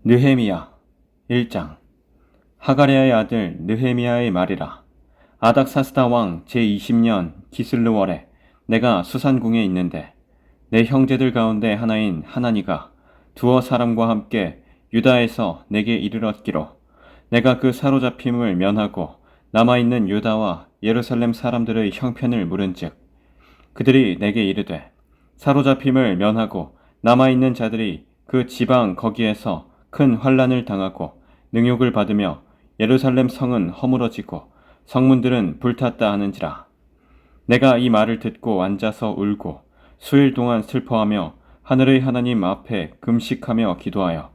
느헤미야 1장. 하가랴의 아들 느헤미야의 말이라. 아닥사스다 왕 제20년 기슬르월에 내가 수산궁에 있는데 내 형제들 가운데 하나인 하나니가 두어 사람과 함께 유다에서 내게 이르렀기로 내가 그 사로잡힘을 면하고 남아있는 유다와 예루살렘 사람들의 형편을 물은즉 그들이 내게 이르되 사로잡힘을 면하고 남아있는 자들이 그 지방 거기에서 큰 환난을 당하고 능욕을 받으며 예루살렘 성은 허물어지고 성문들은 불탔다 하는지라. 내가 이 말을 듣고 앉아서 울고 수일 동안 슬퍼하며 하늘의 하나님 앞에 금식하며 기도하여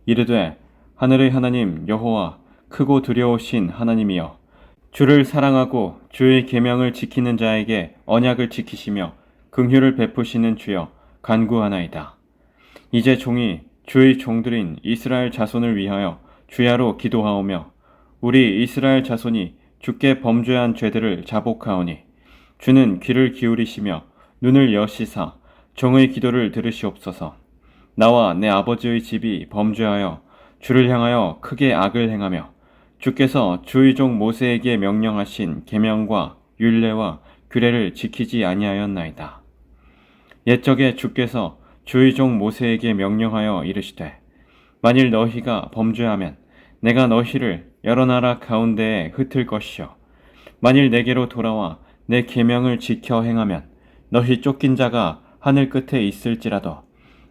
이르되 하늘의 하나님 여호와 크고 두려우신 하나님이여 주를 사랑하고 주의 계명을 지키는 자에게 언약을 지키시며 긍휼을 베푸시는 주여 간구하나이다. 이제 종이 주의 종들인 이스라엘 자손을 위하여 주야로 기도하오며 우리 이스라엘 자손이 주께 범죄한 죄들을 자복하오니 주는 귀를 기울이시며 눈을 여시사 종의 기도를 들으시옵소서. 나와 내 아버지의 집이 범죄하여 주를 향하여 크게 악을 행하며 주께서 주의 종 모세에게 명령하신 계명과 율례와 규례를 지키지 아니하였나이다. 옛적에 주께서 주의 종 모세에게 명령하여 이르시되 만일 너희가 범죄하면 내가 너희를 여러 나라 가운데에 흩을 것이요 만일 내게로 돌아와 내 계명을 지켜 행하면 너희 쫓긴 자가 하늘 끝에 있을지라도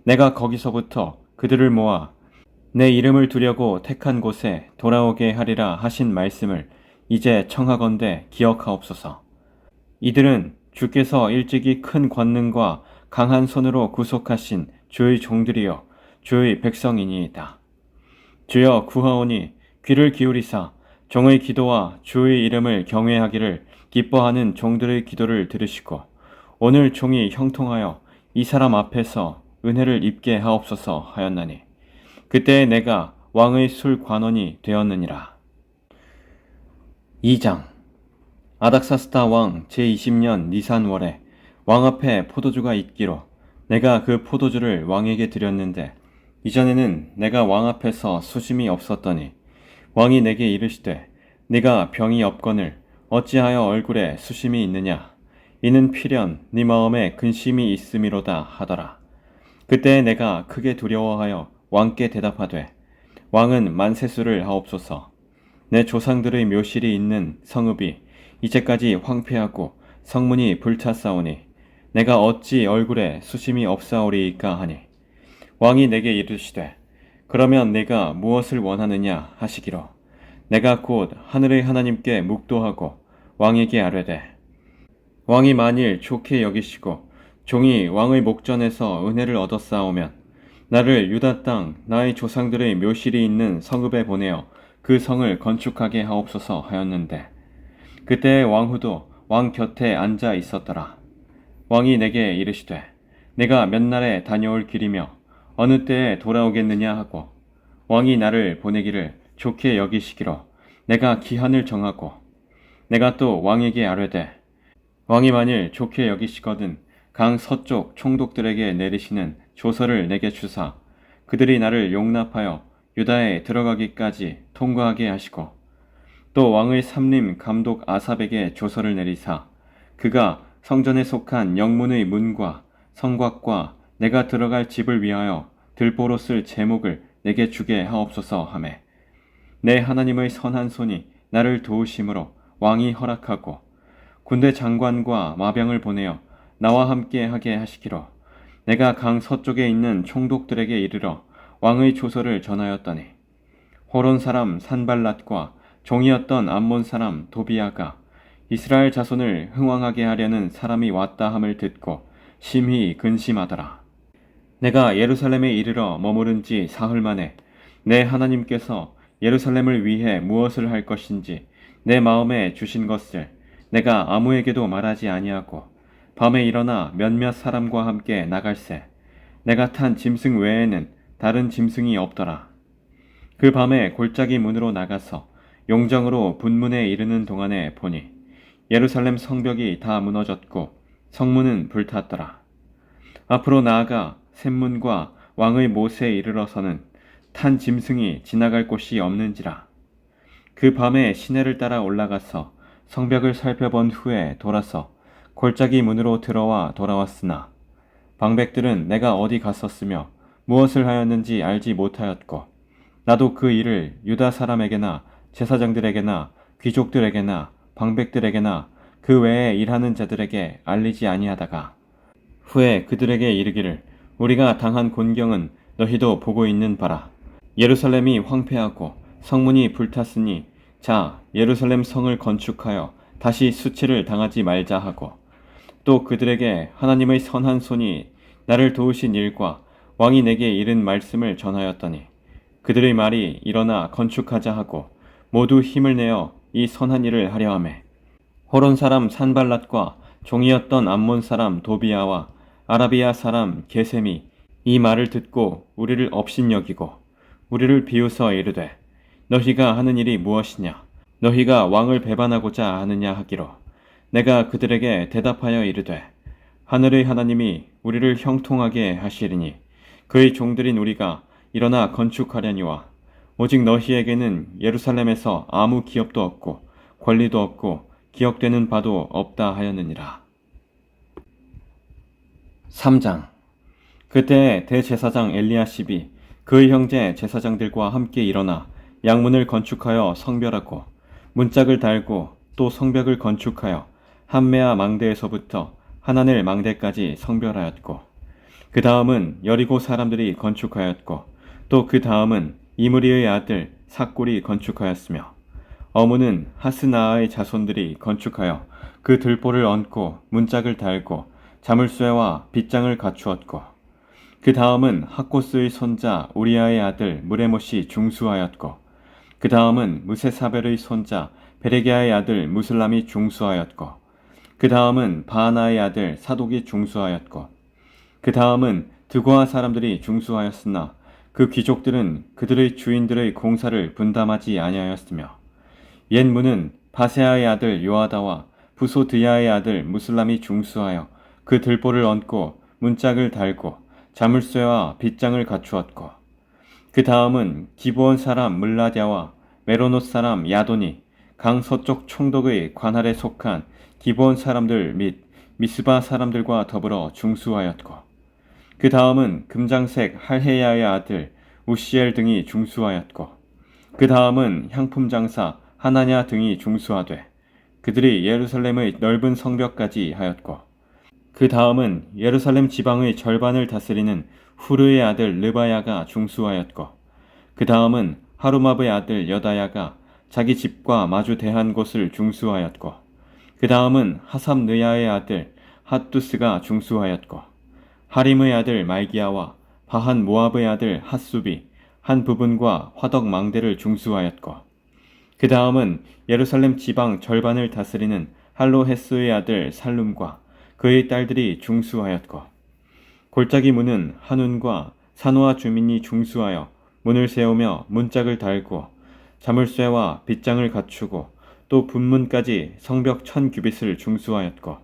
내가 거기서부터 그들을 모아 내 이름을 두려고 택한 곳에 돌아오게 하리라 하신 말씀을 이제 청하건대 기억하옵소서. 이들은 주께서 일찍이 큰 권능과 강한 손으로 구속하신 주의 종들이요 주의 백성이니이다. 주여 구하오니 귀를 기울이사 종의 기도와 주의 이름을 경외하기를 기뻐하는 종들의 기도를 들으시고 오늘 종이 형통하여 이 사람 앞에서 은혜를 입게 하옵소서 하였나니 그때 내가 왕의 술 관원이 되었느니라. 2장. 아닥사스다 왕 제20년 니산월에 왕 앞에 포도주가 있기로 내가 그 포도주를 왕에게 드렸는데 이전에는 내가 왕 앞에서 수심이 없었더니 왕이 내게 이르시되 네가 병이 없거늘 어찌하여 얼굴에 수심이 있느냐 이는 필연 네 마음에 근심이 있음이로다 하더라. 그때 내가 크게 두려워하여 왕께 대답하되 왕은 만세수를 하옵소서. 내 조상들의 묘실이 있는 성읍이 이제까지 황폐하고 성문이 불탔사오니 내가 어찌 얼굴에 수심이 없사오리이까 하니 왕이 내게 이르시되 그러면 내가 무엇을 원하느냐 하시기로 내가 곧 하늘의 하나님께 묵도하고 왕에게 아뢰되 왕이 만일 좋게 여기시고 종이 왕의 목전에서 은혜를 얻었사오면 나를 유다 땅 나의 조상들의 묘실이 있는 성읍에 보내어 그 성을 건축하게 하옵소서 하였는데 그때 왕후도 왕 곁에 앉아 있었더라. 왕이 내게 이르시되 내가 몇 날에 다녀올 길이며 어느 때에 돌아오겠느냐 하고 왕이 나를 보내기를 좋게 여기시기로 내가 기한을 정하고 내가 또 왕에게 아뢰되 왕이 만일 좋게 여기시거든 강 서쪽 총독들에게 내리시는 조서를 내게 주사 그들이 나를 용납하여 유다에 들어가기까지 통과하게 하시고 또 왕의 삼림 감독 아삽에게 조서를 내리사 그가 성전에 속한 영문의 문과 성곽과 내가 들어갈 집을 위하여 들보로 쓸 제목을 내게 주게 하옵소서 하매 내 하나님의 선한 손이 나를 도우심으로 왕이 허락하고 군대 장관과 마병을 보내어 나와 함께 하게 하시기로 내가 강 서쪽에 있는 총독들에게 이르러 왕의 조서를 전하였더니 호론 사람 산발랏과 종이었던 암몬 사람 도비아가 이스라엘 자손을 흥왕하게 하려는 사람이 왔다 함을 듣고 심히 근심하더라. 내가 예루살렘에 이르러 머무른 지 사흘 만에 내 하나님께서 예루살렘을 위해 무엇을 할 것인지 내 마음에 주신 것을 내가 아무에게도 말하지 아니하고 밤에 일어나 몇몇 사람과 함께 나갈새 내가 탄 짐승 외에는 다른 짐승이 없더라. 그 밤에 골짜기 문으로 나가서 용정으로 분문에 이르는 동안에 보니 예루살렘 성벽이 다 무너졌고 성문은 불탔더라. 앞으로 나아가 샘문과 왕의 못에 이르러서는 탄 짐승이 지나갈 곳이 없는지라. 그 밤에 시내를 따라 올라가서 성벽을 살펴본 후에 돌아서 골짜기 문으로 들어와 돌아왔으나 방백들은 내가 어디 갔었으며 무엇을 하였는지 알지 못하였고 나도 그 일을 유다 사람에게나 제사장들에게나 귀족들에게나 방백들에게나 그 외에 일하는 자들에게 알리지 아니하다가 후에 그들에게 이르기를 우리가 당한 곤경은 너희도 보고 있는 바라. 예루살렘이 황폐하고 성문이 불탔으니 자 예루살렘 성을 건축하여 다시 수치를 당하지 말자 하고 또 그들에게 하나님의 선한 손이 나를 도우신 일과 왕이 내게 이른 말씀을 전하였더니 그들의 말이 일어나 건축하자 하고 모두 힘을 내어 이 선한 일을 하려 하매 호론 사람 산발랏과 종이었던 암몬 사람 도비아와 아라비아 사람 게셈이 이 말을 듣고 우리를 업신여기고 우리를 비웃어 이르되 너희가 하는 일이 무엇이냐 너희가 왕을 배반하고자 하느냐 하기로 내가 그들에게 대답하여 이르되 하늘의 하나님이 우리를 형통하게 하시리니 그의 종들인 우리가 일어나 건축하려니와 오직 너희에게는 예루살렘에서 아무 기업도 없고 권리도 없고 기억되는 바도 없다 하였느니라. 3장. 그때 대제사장 엘리야십이 그의 형제 제사장들과 함께 일어나 양문을 건축하여 성별하고 문짝을 달고 또 성벽을 건축하여 함메아 망대에서부터 하나넬 망대까지 성별하였고 그 다음은 여리고 사람들이 건축하였고 또 그 다음은 이므리의 아들 삭골이 건축하였으며 어무는 하스나아의 자손들이 건축하여 그 들보를 얹고 문짝을 달고 자물쇠와 빗장을 갖추었고 그 다음은 학고스의 손자 우리아의 아들 무레못이 중수하였고 그 다음은 무세사벨의 손자 베레게아의 아들 무슬람이 중수하였고 그 다음은 바하나의 아들 사독이 중수하였고 그 다음은 드고아 사람들이 중수하였으나 그 귀족들은 그들의 주인들의 공사를 분담하지 아니하였으며 옛 문은 바세아의 아들 요아다와 부소드야의 아들 무슬람이 중수하여 그 들보를 얹고 문짝을 달고 자물쇠와 빗장을 갖추었고 그 다음은 기브온 사람 물라디아와 메로노 사람 야돈이 강 서쪽 총독의 관할에 속한 기브온 사람들 및 미스바 사람들과 더불어 중수하였고 그 다음은 금장색 할헤야의 아들 우시엘 등이 중수하였고 그 다음은 향품 장사 하나냐 등이 중수하되 그들이 예루살렘의 넓은 성벽까지 하였고 그 다음은 예루살렘 지방의 절반을 다스리는 후르의 아들 르바야가 중수하였고 그 다음은 하루마브의 아들 여다야가 자기 집과 마주 대한 곳을 중수하였고 그 다음은 하삼느야의 아들 핫두스가 중수하였고 하림의 아들 말기야와 바한 모압의 아들 핫수비 한 부분과 화덕 망대를 중수하였고 그 다음은 예루살렘 지방 절반을 다스리는 할로헤스의 아들 살룸과 그의 딸들이 중수하였고 골짜기 문은 한운과 산호아 주민이 중수하여 문을 세우며 문짝을 달고 자물쇠와 빗장을 갖추고 또 분문까지 성벽 1000규빗을 중수하였고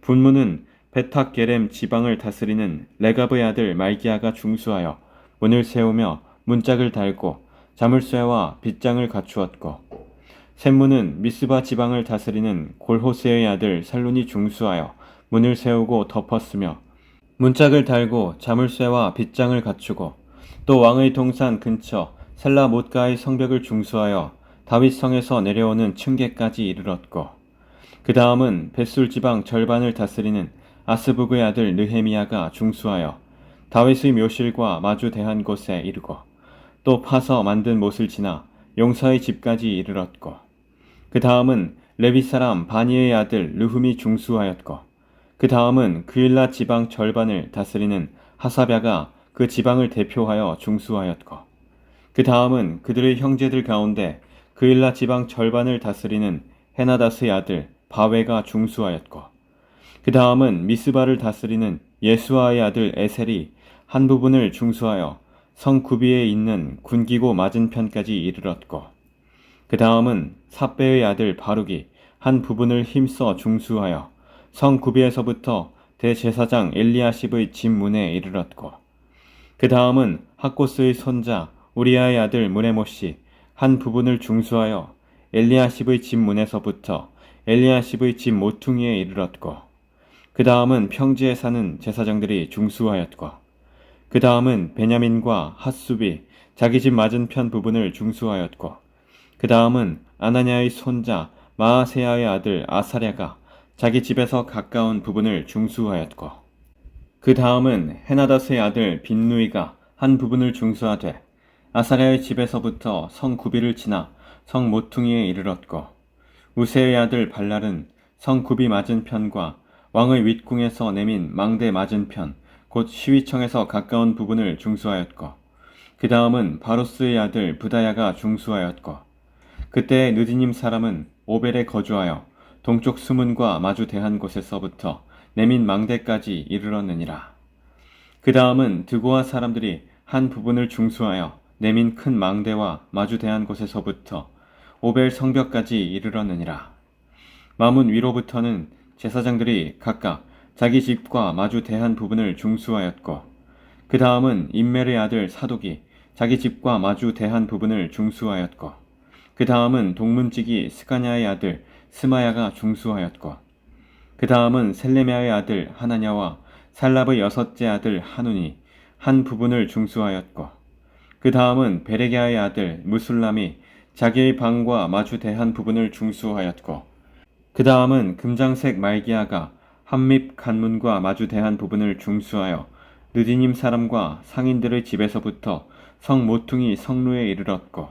분문은 베탁게렘 지방을 다스리는 레갑의 아들 말기야가 중수하여 문을 세우며 문짝을 달고 자물쇠와 빗장을 갖추었고 샘문은 미스바 지방을 다스리는 골호세의 아들 살룬이 중수하여 문을 세우고 덮었으며 문짝을 달고 자물쇠와 빗장을 갖추고 또 왕의 동산 근처 셀라 못가의 성벽을 중수하여 다윗성에서 내려오는 층계까지 이르렀고 그 다음은 벳술 지방 절반을 다스리는 아스북의 아들 느헤미야가 중수하여 다윗의 묘실과 마주 대한 곳에 이르고 또 파서 만든 못을 지나 용사의 집까지 이르렀고 그 다음은 레위 사람 바니의 아들 르훔이 중수하였고 그 다음은 그일라 지방 절반을 다스리는 하사랴가 그 지방을 대표하여 중수하였고 그 다음은 그들의 형제들 가운데 그일라 지방 절반을 다스리는 헤나다스의 아들 바웨가 중수하였고 그 다음은 미스바를 다스리는 예수아의 아들 에셀이 한 부분을 중수하여 성 구비에 있는 군기고 맞은편까지 이르렀고 그 다음은 삽베의 아들 바룩이 한 부분을 힘써 중수하여 성 구비에서부터 대제사장 엘리야십의 집 문에 이르렀고 그 다음은 학고스의 손자 우리아의 아들 무레못이 한 부분을 중수하여 엘리야십의 집 문에서부터 엘리야십의 집 모퉁이에 이르렀고, 그 다음은 평지에 사는 제사장들이 중수하였고, 그 다음은 베냐민과 핫숲이 자기 집 맞은편 부분을 중수하였고, 그 다음은 아나냐의 손자 마아세야의 아들 아사랴가 자기 집에서 가까운 부분을 중수하였고, 그 다음은 헤나다스의 아들 빈누이가 한 부분을 중수하되 아사랴의 집에서부터 성 구비를 지나 성 모퉁이에 이르렀고, 우세의 아들 발랄은 성 구비 맞은편과 왕의 윗궁에서 내민 망대 맞은편 곧 시위청에서 가까운 부분을 중수하였고, 그 다음은 바로스의 아들 부다야가 중수하였고, 그때 느디님 사람은 오벨에 거주하여 동쪽 수문과 마주 대한 곳에서부터 내민 망대까지 이르렀느니라. 그 다음은 드고아 사람들이 한 부분을 중수하여 내민 큰 망대와 마주 대한 곳에서부터 오벨 성벽까지 이르렀느니라. 마문 위로부터는 제사장들이 각각 자기 집과 마주 대한 부분을 중수하였고, 그 다음은 임멜의 아들 사독이 자기 집과 마주 대한 부분을 중수하였고, 그 다음은 동문지기 스가냐의 아들 스마야가 중수하였고, 그 다음은 셀레미아의 아들 하나냐와 살랍의 여섯째 아들 하눈이 한 부분을 중수하였고, 그 다음은 베레게아의 아들 무술람이 자기의 방과 마주 대한 부분을 중수하였고, 그 다음은 금장색 말기야가 한밉 간문과 마주 대한 부분을 중수하여 느디님 사람과 상인들의 집에서부터 성 모퉁이 성루에 이르렀고,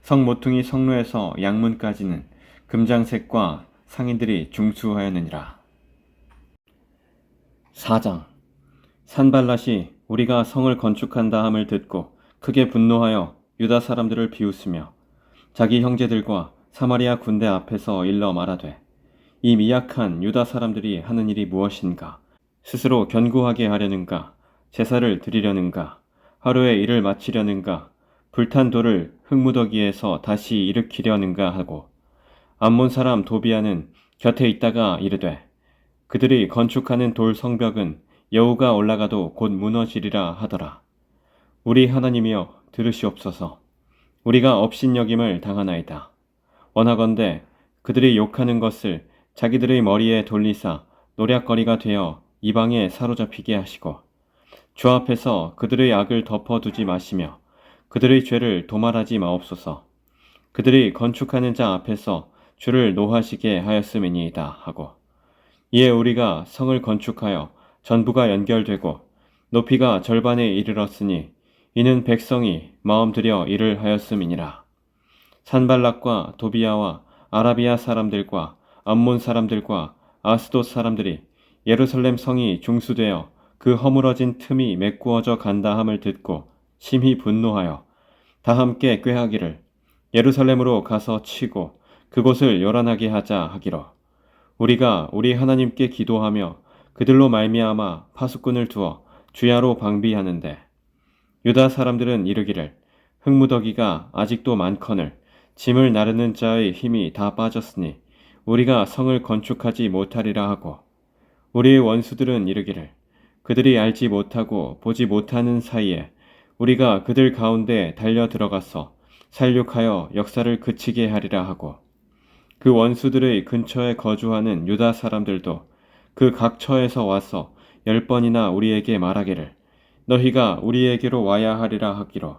성 모퉁이 성루에서 양문까지는 금장색과 상인들이 중수하였느니라. 4장. 산발랏이 우리가 성을 건축한다 함을 듣고 크게 분노하여 유다 사람들을 비웃으며 자기 형제들과 사마리아 군대 앞에서 일러 말하되, 이 미약한 유다 사람들이 하는 일이 무엇인가? 스스로 견고하게 하려는가? 제사를 드리려는가? 하루에 일을 마치려는가? 불탄 돌을 흙무더기에서 다시 일으키려는가 하고, 암몬 사람 도비아는 곁에 있다가 이르되, 그들이 건축하는 돌 성벽은 여우가 올라가도 곧 무너지리라 하더라. 우리 하나님이여 들으시옵소서. 우리가 업신여김을 당하나이다. 원하건대 그들이 욕하는 것을 자기들의 머리에 돌리사 노략거리가 되어 이방에 사로잡히게 하시고, 주 앞에서 그들의 악을 덮어두지 마시며 그들의 죄를 도말하지 마옵소서. 그들이 건축하는 자 앞에서 주를 노하시게 하였음이니이다 하고, 이에 우리가 성을 건축하여 전부가 연결되고 높이가 절반에 이르렀으니 이는 백성이 마음 들여 일을 하였음이니라. 산발락과 도비아와 아라비아 사람들과 암몬 사람들과 아스돗 사람들이 예루살렘 성이 중수되어 그 허물어진 틈이 메꾸어져 간다 함을 듣고 심히 분노하여 다 함께 꾀하기를, 예루살렘으로 가서 치고 그곳을 요란하게 하자 하기로, 우리가 우리 하나님께 기도하며 그들로 말미암아 파수꾼을 두어 주야로 방비하는데, 유다 사람들은 이르기를, 흙무더기가 아직도 많거늘 짐을 나르는 자의 힘이 다 빠졌으니 우리가 성을 건축하지 못하리라 하고, 우리의 원수들은 이르기를, 그들이 알지 못하고 보지 못하는 사이에 우리가 그들 가운데 달려 들어가서 살육하여 역사를 그치게 하리라 하고, 그 원수들의 근처에 거주하는 유다 사람들도 그 각처에서 와서 10번이나 우리에게 말하기를, 너희가 우리에게로 와야 하리라 하기로,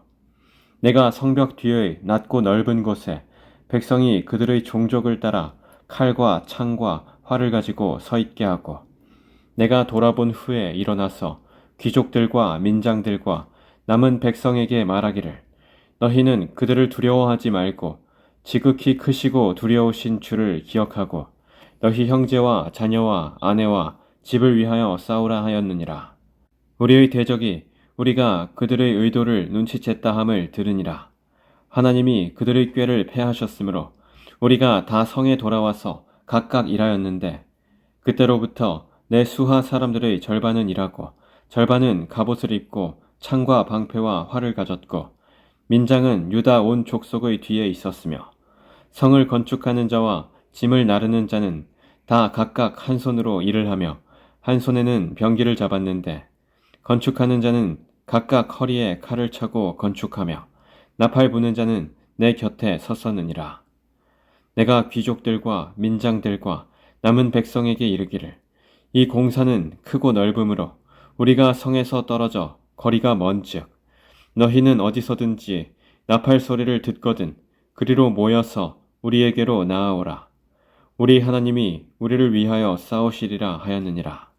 내가 성벽 뒤의 낮고 넓은 곳에 백성이 그들의 종족을 따라 칼과 창과 활을 가지고 서 있게 하고, 내가 돌아본 후에 일어나서 귀족들과 민장들과 남은 백성에게 말하기를, 너희는 그들을 두려워하지 말고 지극히 크시고 두려우신 주를 기억하고 너희 형제와 자녀와 아내와 집을 위하여 싸우라 하였느니라. 우리의 대적이 우리가 그들의 의도를 눈치챘다 함을 들으니라. 하나님이 그들의 꾀를 패하셨으므로 우리가 다 성에 돌아와서 각각 일하였는데, 그때로부터 내 수하 사람들의 절반은 일하고 절반은 갑옷을 입고 창과 방패와 활을 가졌고, 민장은 유다 온 족속의 뒤에 있었으며, 성을 건축하는 자와 짐을 나르는 자는 다 각각 한 손으로 일을 하며 한 손에는 병기를 잡았는데, 건축하는 자는 각각 허리에 칼을 차고 건축하며 나팔 부는 자는 내 곁에 섰었느니라. 내가 귀족들과 민장들과 남은 백성에게 이르기를 이 공사는 크고 넓으므로 우리가 성에서 떨어져 거리가 먼즉 너희는 어디서든지 나팔 소리를 듣거든 그리로 모여서 우리에게로 나아오라. 우리 하나님이 우리를 위하여 싸우시리라 하였느니라.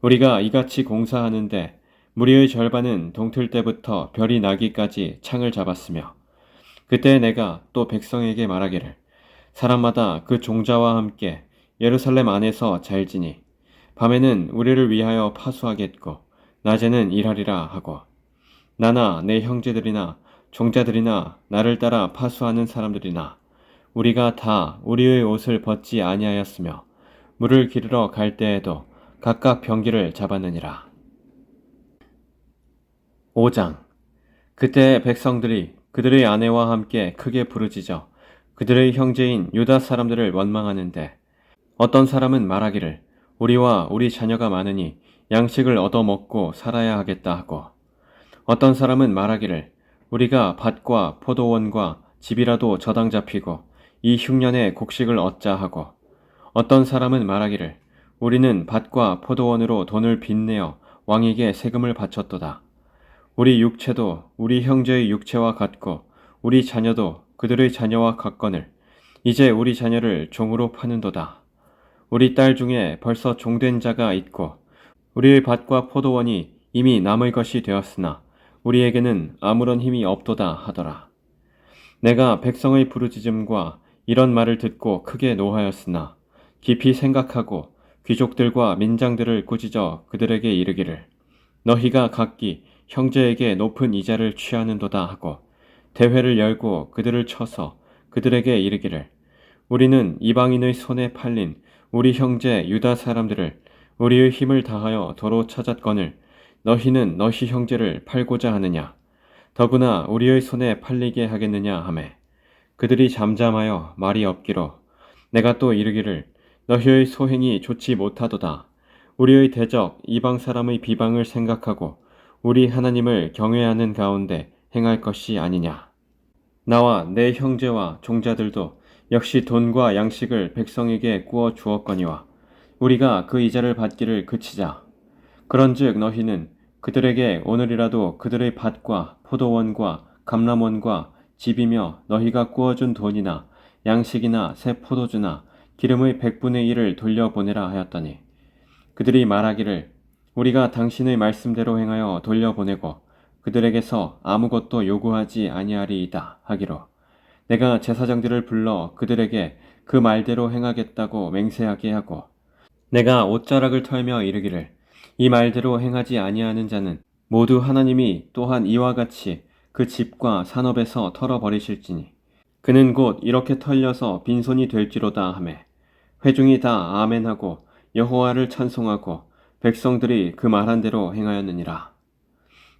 우리가 이같이 공사하는데 무리의 절반은 동틀 때부터 별이 나기까지 창을 잡았으며 그때 내가 또 백성에게 말하기를 사람마다 그 종자와 함께 예루살렘 안에서 잘지니 밤에는 우리를 위하여 파수하겠고 낮에는 일하리라 하고 나나 내 형제들이나 종자들이나 나를 따라 파수하는 사람들이나 우리가 다 우리의 옷을 벗지 아니하였으며 물을 기르러 갈 때에도 각각 병기를 잡았느니라. 5장. 그때 백성들이 그들의 아내와 함께 크게 부르짖어 그들의 형제인 유다 사람들을 원망하는데 어떤 사람은 말하기를 우리와 우리 자녀가 많으니 양식을 얻어먹고 살아야 하겠다 하고 어떤 사람은 말하기를 우리가 밭과 포도원과 집이라도 저당 잡히고 이 흉년에 곡식을 얻자 하고 어떤 사람은 말하기를 우리는 밭과 포도원으로 돈을 빚내어 왕에게 세금을 바쳤도다. 우리 육체도 우리 형제의 육체와 같고 우리 자녀도 그들의 자녀와 같거늘 이제 우리 자녀를 종으로 파는도다. 우리 딸 중에 벌써 종된 자가 있고 우리의 밭과 포도원이 이미 남의 것이 되었으나 우리에게는 아무런 힘이 없도다 하더라. 내가 백성의 부르짖음과 이런 말을 듣고 크게 노하였으나 깊이 생각하고 귀족들과 민장들을 꾸짖어 그들에게 이르기를 너희가 각기 형제에게 높은 이자를 취하는도다 하고 대회를 열고 그들을 쳐서 그들에게 이르기를 우리는 이방인의 손에 팔린 우리 형제 유다 사람들을 우리의 힘을 다하여 도로 찾았거늘 너희는 너희 형제를 팔고자 하느냐 더구나 우리의 손에 팔리게 하겠느냐 하매 그들이 잠잠하여 말이 없기로 내가 또 이르기를 너희의 소행이 좋지 못하도다. 우리의 대적 이방 사람의 비방을 생각하고 우리 하나님을 경외하는 가운데 행할 것이 아니냐. 나와 내 형제와 종자들도 역시 돈과 양식을 백성에게 구워 주었거니와 우리가 그 이자를 받기를 그치자. 그런즉 너희는 그들에게 오늘이라도 그들의 밭과 포도원과 감람원과 집이며 너희가 구워준 돈이나 양식이나 새 포도주나 기름의 100분의 1을 돌려보내라 하였더니 그들이 말하기를 우리가 당신의 말씀대로 행하여 돌려보내고 그들에게서 아무것도 요구하지 아니하리이다 하기로 내가 제사장들을 불러 그들에게 그 말대로 행하겠다고 맹세하게 하고 내가 옷자락을 털며 이르기를 이 말대로 행하지 아니하는 자는 모두 하나님이 또한 이와 같이 그 집과 산업에서 털어버리실지니 그는 곧 이렇게 털려서 빈손이 될지로다 하매 회중이 다 아멘하고 여호와를 찬송하고 백성들이 그 말한 대로 행하였느니라.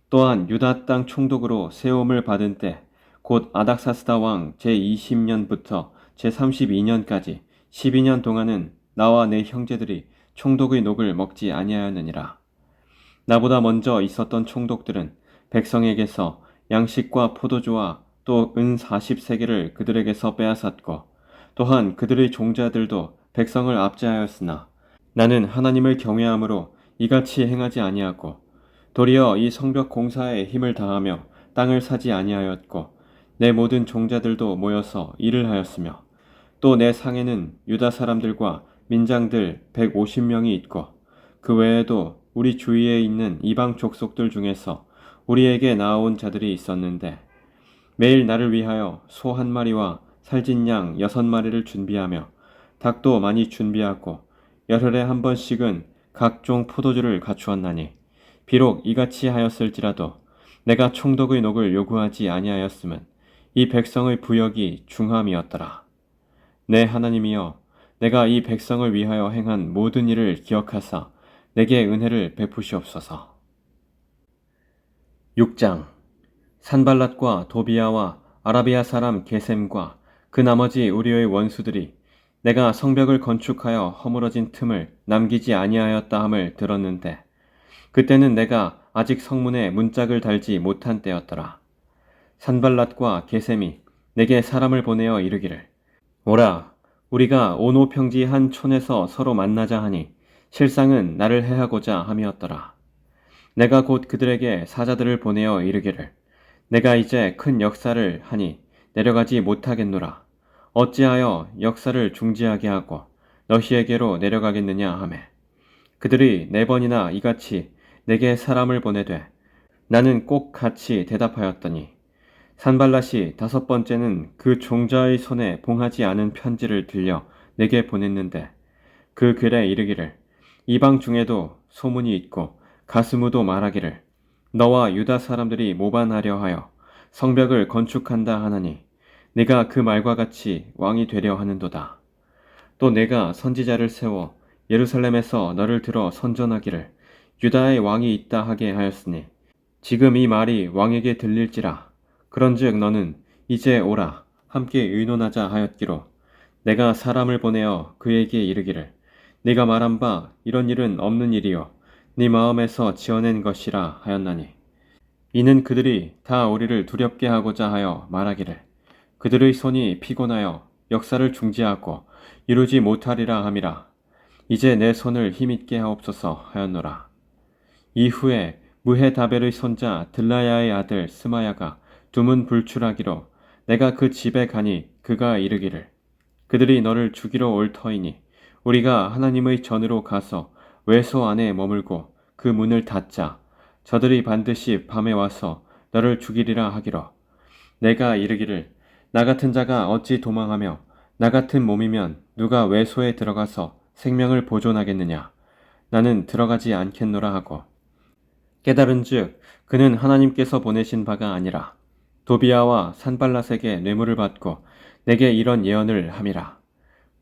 또한 유다 땅 총독으로 세움을 받은 때 곧 아닥사스다 왕 제20년부터 제32년까지 12년 동안은 나와 내 형제들이 총독의 녹을 먹지 아니하였느니라. 나보다 먼저 있었던 총독들은 백성에게서 양식과 포도주와 또 은 40세겔을 그들에게서 빼앗았고 또한 그들의 종자들도 백성을 압제하였으나 나는 하나님을 경외함으로 이같이 행하지 아니하고 도리어 이 성벽 공사에 힘을 다하며 땅을 사지 아니하였고 내 모든 종자들도 모여서 일을 하였으며 또 내 상에는 유다 사람들과 민장들 150명이 있고 그 외에도 우리 주위에 있는 이방 족속들 중에서 우리에게 나아온 자들이 있었는데 매일 나를 위하여 소 1마리와 살진 양 6마리를 준비하며 닭도 많이 준비하고 열흘에 한 번씩은 각종 포도주를 갖추었나니 비록 이같이 하였을지라도 내가 총독의 녹을 요구하지 아니하였음은 이 백성의 부역이 중함이었더라. 내 하나님이여 내가 이 백성을 위하여 행한 모든 일을 기억하사 내게 은혜를 베푸시옵소서. 6장. 산발랏과 도비아와 아라비아 사람 게셈과 그 나머지 우리의 원수들이 내가 성벽을 건축하여 허물어진 틈을 남기지 아니하였다 함을 들었는데 그때는 내가 아직 성문에 문짝을 달지 못한 때였더라. 산발랏과 게셈이 내게 사람을 보내어 이르기를 오라 우리가 오노평지 한 촌에서 서로 만나자 하니 실상은 나를 해하고자 함이었더라. 내가 곧 그들에게 사자들을 보내어 이르기를 내가 이제 큰 역사를 하니 내려가지 못하겠노라. 어찌하여 역사를 중지하게 하고 너희에게로 내려가겠느냐 하매 그들이 4번이나 이같이 내게 사람을 보내되 나는 꼭 같이 대답하였더니 산발랏이 5번째는 그 종자의 손에 봉하지 않은 편지를 들려 내게 보냈는데 그 글에 이르기를 이방 중에도 소문이 있고 가스무도 말하기를 너와 유다 사람들이 모반하려 하여 성벽을 건축한다 하나니 네가 그 말과 같이 왕이 되려 하는도다. 또 내가 선지자를 세워 예루살렘에서 너를 들어 선전하기를 유다의 왕이 있다 하게 하였으니 지금 이 말이 왕에게 들릴지라. 그런즉 너는 이제 오라 함께 의논하자 하였기로 내가 사람을 보내어 그에게 이르기를 네가 말한 바 이런 일은 없는 일이요 네 마음에서 지어낸 것이라 하였나니 이는 그들이 다 우리를 두렵게 하고자 하여 말하기를 그들의 손이 피곤하여 역사를 중지하고 이루지 못하리라 함이라. 이제 내 손을 힘있게 하옵소서 하였노라. 이후에 무헤다벨의 손자 들라야의 아들 스마야가 두문 불출하기로 내가 그 집에 가니 그가 이르기를 그들이 너를 죽이러 올 터이니 우리가 하나님의 전으로 가서 외소 안에 머물고 그 문을 닫자. 저들이 반드시 밤에 와서 너를 죽이리라 하기로 내가 이르기를 나 같은 자가 어찌 도망하며 나 같은 몸이면 누가 외소에 들어가서 생명을 보존하겠느냐. 나는 들어가지 않겠노라 하고 깨달은즉 그는 하나님께서 보내신 바가 아니라 도비아와 산발랏에게 뇌물을 받고 내게 이런 예언을 함이라.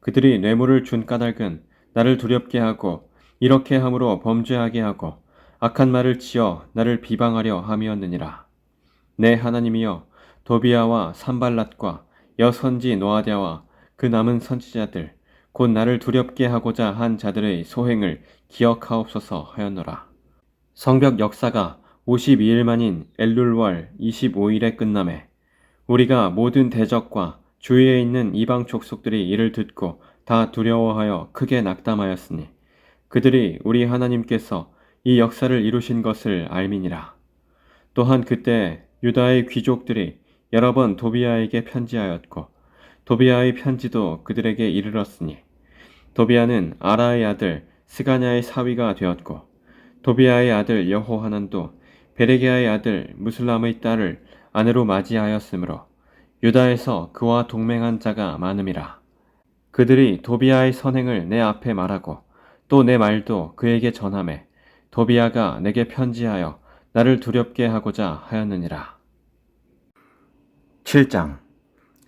그들이 뇌물을 준 까닭은 나를 두렵게 하고 이렇게 함으로 범죄하게 하고 악한 말을 지어 나를 비방하려 함이었느니라. 내 하나님이여 도비아와 산발랏과 여선지 노아랴와 그 남은 선지자들 곧 나를 두렵게 하고자 한 자들의 소행을 기억하옵소서 하였노라. 성벽 역사가 52일 만인 엘룰월 25일에 끝남에 우리가 모든 대적과 주위에 있는 이방 족속들이 이를 듣고 다 두려워하여 크게 낙담하였으니 그들이 우리 하나님께서 이 역사를 이루신 것을 알미니라. 또한 그때 유다의 귀족들이 여러 번 도비아에게 편지하였고 도비아의 편지도 그들에게 이르렀으니 도비아는 아라의 아들 스가냐의 사위가 되었고 도비아의 아들 여호하난도 베레게아의 아들 무슬람의 딸을 아내로 맞이하였으므로 유다에서 그와 동맹한 자가 많음이라. 그들이 도비아의 선행을 내 앞에 말하고 또 내 말도 그에게 전하매 도비아가 내게 편지하여 나를 두렵게 하고자 하였느니라. 7장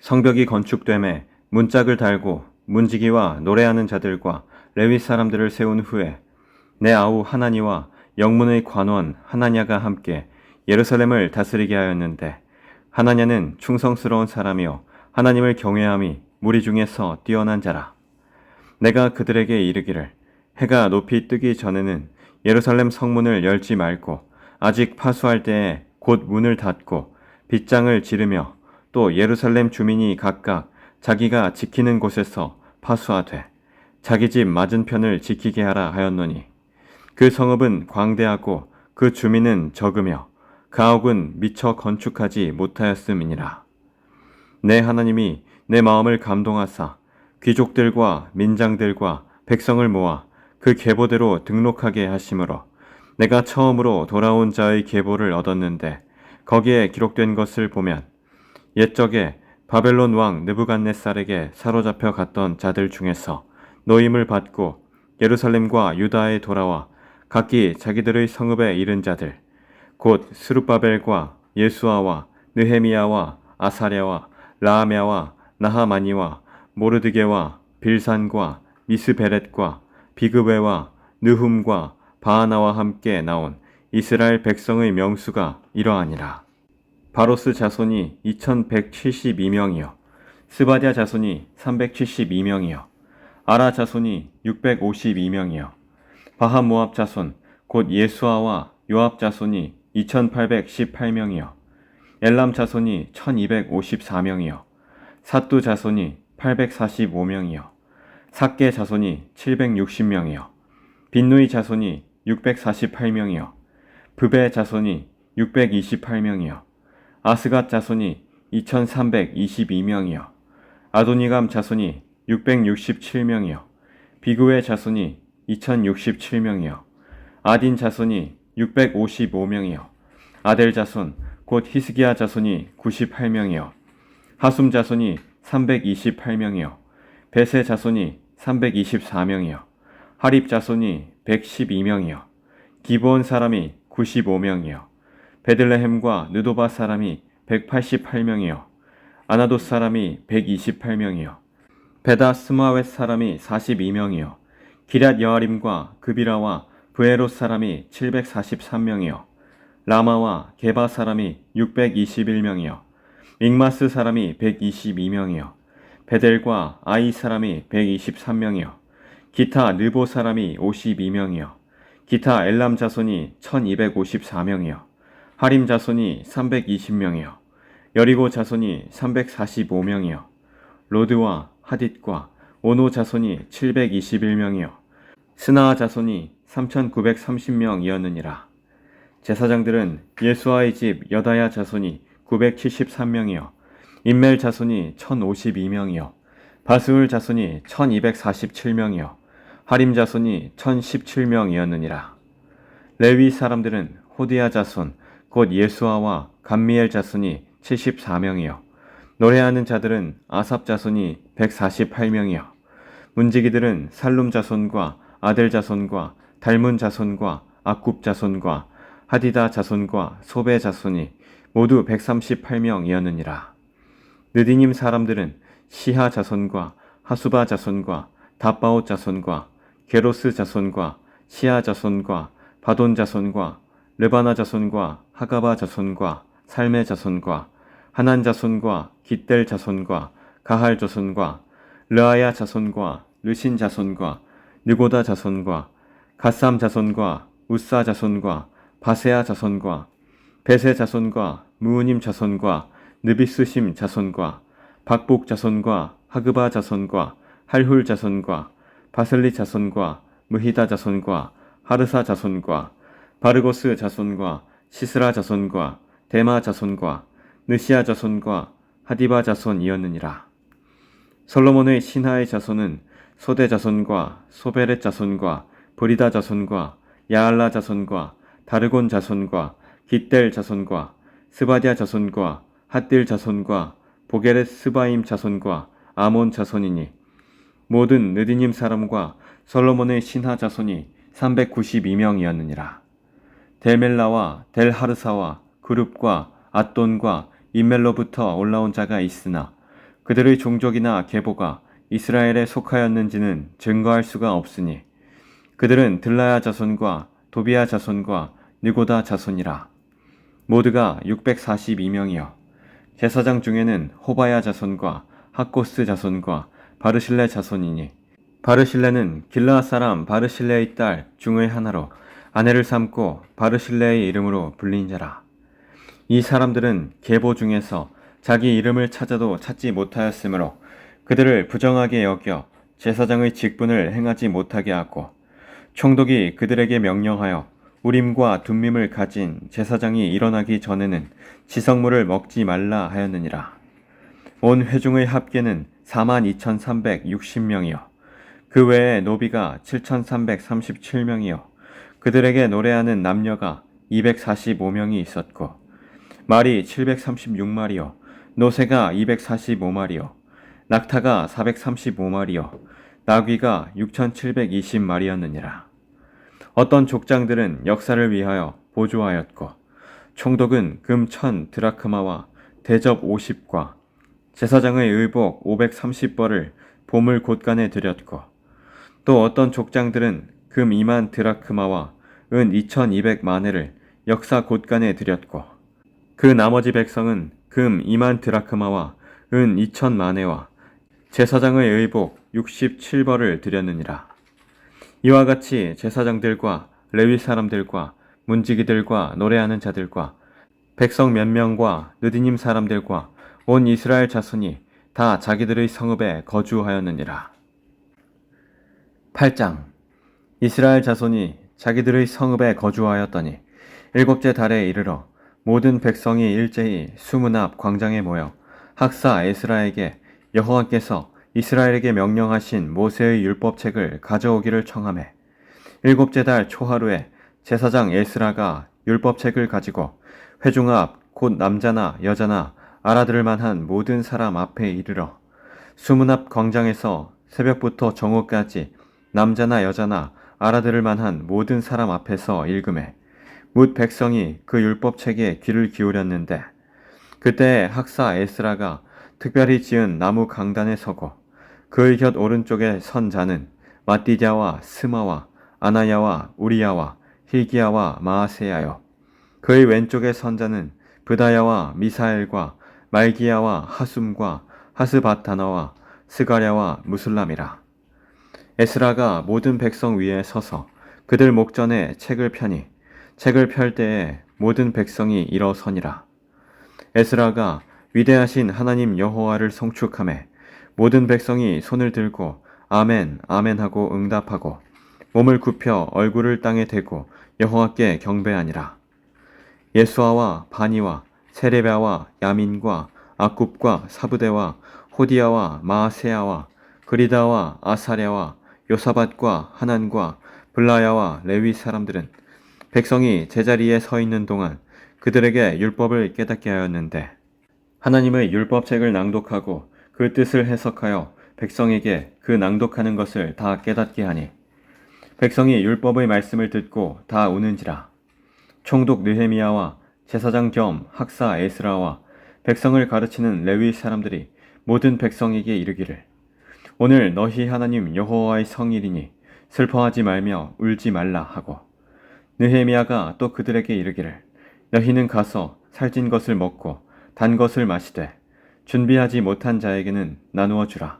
성벽이 건축되매 문짝을 달고 문지기와 노래하는 자들과 레위 사람들을 세운 후에 내 아우 하나니와 영문의 관원 하나냐가 함께 예루살렘을 다스리게 하였는데 하나냐는 충성스러운 사람이요 하나님을 경외함이 무리 중에서 뛰어난 자라. 내가 그들에게 이르기를 해가 높이 뜨기 전에는 예루살렘 성문을 열지 말고 아직 파수할 때에 곧 문을 닫고 빗장을 지르며 또 예루살렘 주민이 각각 자기가 지키는 곳에서 파수하되 자기 집 맞은편을 지키게 하라 하였노니 그 성읍은 광대하고 그 주민은 적으며 그 아옥은 미처 건축하지 못하였음이니라. 내 하나님이 내 마음을 감동하사 귀족들과 민장들과 백성을 모아 그 계보대로 등록하게 하심으로 내가 처음으로 돌아온 자의 계보를 얻었는데 거기에 기록된 것을 보면 옛적에 바벨론 왕 느부갓네살에게 사로잡혀 갔던 자들 중에서 노임을 받고 예루살렘과 유다에 돌아와 각기 자기들의 성읍에 이른 자들 곧 스룹바벨과 예수아와 느헤미야와 아사랴와 라하메와 나하마니와 모르드게와 빌산과 미스베렛과 비그웨와 느훔과 바하나와 함께 나온 이스라엘 백성의 명수가 이러하니라. 바로스 자손이 2172명이요 스바랴 자손이 372명이요 아라 자손이 652명이요 바하모압 자손 곧 예수아와 요압 자손이 2818명이요 엘람 자손이 1254명이요 삿두 자손이 845명이요 삭게 자손이 760명이요 빈누이 자손이 648명이요 브베 자손이 628명이요 아스갓 자손이 2322명이요 아도니감 자손이 667명이요 비그의 자손이 2067명이요 아딘 자손이 655명이요 아델 자손 곧 히스기야 자손이 98명이요 하숨 자손이 328명이요 베세 자손이 324명이요 하립 자손이 112명이요 기브온 사람이 95명이요 베들레헴과 느도바 사람이 188명이요 아나돗 사람이 128명이요 베다 스마웻 사람이 42명이요 기럇 여아림과 그비라와 브에롯 사람이 743명이요 라마와 게바 사람이 621명이요 믹마스 사람이 122명이요 베델과 아이 사람이 123명이요 기타 느보 사람이 52명이요 기타 엘람 자손이 1254명이요 하림 자손이 320명이요 여리고 자손이 345명이요 로드와 하딧과 오노 자손이 721명이요 스나아 자손이 3930명이었느니라. 제사장들은 예수아의 집 여다야 자손이 973명이요 임멜 자손이 1052명이요 바스울 자손이 1247명이요 하림 자손이 1017명이었느니라. 레위 사람들은 호디야 자손 곧 예수아와 감미엘 자손이 74명이요 노래하는 자들은 아삽 자손이 148명이요 문지기들은 살룸 자손과 아델 자손과 달문 자손과 아굽 자손과 하디다 자손과 소베 자손이 모두 138명이었느니라. 느디님 사람들은 시하 자손과 하수바 자손과 다바옷 자손과 게로스 자손과 시하 자손과 바돈 자손과 르바나 자손과 하가바 자손과 살메 자손과 하난 자손과 깃델 자손과 가할 자손과 르아야 자손과 르신 자손과 느고다 자손과 갓삼 자손과 우사 자손과 바세아 자손과 베세 자손과 무우님 자손과 느비스심 자손과 박복 자손과 하그바 자손과 할훌 자손과 바슬리 자손과 무히다 자손과 하르사 자손과 바르고스 자손과 시스라 자손과 데마 자손과 느시아 자손과 하디바 자손이었느니라. 솔로몬의 신하의 자손은 소대 자손과 소베렛 자손과 브리다 자손과 야알라 자손과 다르곤 자손과 깃델 자손과 스바디아 자손과 핫딜 자손과 보게렛 스바임 자손과 아몬 자손이니 모든 느디님 사람과 솔로몬의 신하 자손이 392명이었느니라. 델멜라와 델하르사와 그룹과 앗돈과 임멜로부터 올라온 자가 있으나 그들의 종족이나 계보가 이스라엘에 속하였는지는 증거할 수가 없으니 그들은 들라야 자손과 도비야 자손과 느고다 자손이라. 모두가 642명이요 제사장 중에는 호바야 자손과 학고스 자손과 바르실레 자손이니 바르실레는 길라앗 사람 바르실레의 딸 중의 하나로 아내를 삼고 바르실레의 이름으로 불린 자라. 이 사람들은 계보 중에서 자기 이름을 찾아도 찾지 못하였으므로 그들을 부정하게 여겨 제사장의 직분을 행하지 못하게 하고 총독이 그들에게 명령하여 우림과 둠밈을 가진 제사장이 일어나기 전에는 지성물을 먹지 말라 하였느니라. 온 회중의 합계는 42,360명이요 그 외에 노비가 7,337명이요 그들에게 노래하는 남녀가 245명이 있었고 말이 736마리요 노새가 245마리요 낙타가 435마리요 나귀가 6,720마리였느니라. 어떤 족장들은 역사를 위하여 보조하였고 총독은 금 1,000 드라크마와 대접 50과 제사장의 의복 530벌을 보물 곳간에 드렸고 또 어떤 족장들은 금 2만 드라크마와 은 2,200마네를 역사 곳간에 드렸고 그 나머지 백성은 금 2만 드라크마와 은 2,000마네와 제사장의 의복 67벌을 드렸느니라. 이와 같이 제사장들과 레위 사람들과 문지기들과 노래하는 자들과 백성 몇 명과 느디님 사람들과 온 이스라엘 자손이 다 자기들의 성읍에 거주하였느니라. 8장. 이스라엘 자손이 자기들의 성읍에 거주하였더니 일곱째 달에 이르러 모든 백성이 일제히 수문 앞 광장에 모여 학사 에스라에게 여호와께서 이스라엘에게 명령하신 모세의 율법책을 가져오기를 청하매 일곱째 달 초하루에 제사장 에스라가 율법책을 가지고 회중 앞 곧 남자나 여자나 알아들을 만한 모든 사람 앞에 이르러 수문 앞 광장에서 새벽부터 정오까지 남자나 여자나 알아들을 만한 모든 사람 앞에서 읽음에 뭇 백성이 그 율법책에 귀를 기울였는데 그때 학사 에스라가 특별히 지은 나무 강단에 서고 그의 곁 오른쪽에 선 자는 마띠디아와 스마와 아나야와 우리야와 힐기야와 마아세야요. 그의 왼쪽에 선 자는 브다야와 미사엘과 말기야와 하숨과 하스바타나와 스가랴와 무슬람이라. 에스라가 모든 백성 위에 서서 그들 목전에 책을 펴니 책을 펼 때에 모든 백성이 일어서니라. 에스라가 위대하신 하나님 여호와를 송축하매 모든 백성이 손을 들고 아멘 아멘 하고 응답하고 몸을 굽혀 얼굴을 땅에 대고 여호와께 경배하니라. 예수아와 바니와 세레베와 야민과 아굽과 사부대와 호디야와 마아세야와 그리다와 아사랴와 요사밧과 하난과 블라야와 레위 사람들은 백성이 제자리에 서 있는 동안 그들에게 율법을 깨닫게 하였는데 하나님의 율법책을 낭독하고 그 뜻을 해석하여 백성에게 그 낭독하는 것을 다 깨닫게 하니 백성이 율법의 말씀을 듣고 다 우는지라. 총독 느헤미야와 제사장 겸 학사 에스라와 백성을 가르치는 레위 사람들이 모든 백성에게 이르기를 오늘 너희 하나님 여호와의 성일이니 슬퍼하지 말며 울지 말라 하고 느헤미야가 또 그들에게 이르기를 너희는 가서 살찐 것을 먹고 단 것을 마시되 준비하지 못한 자에게는 나누어 주라.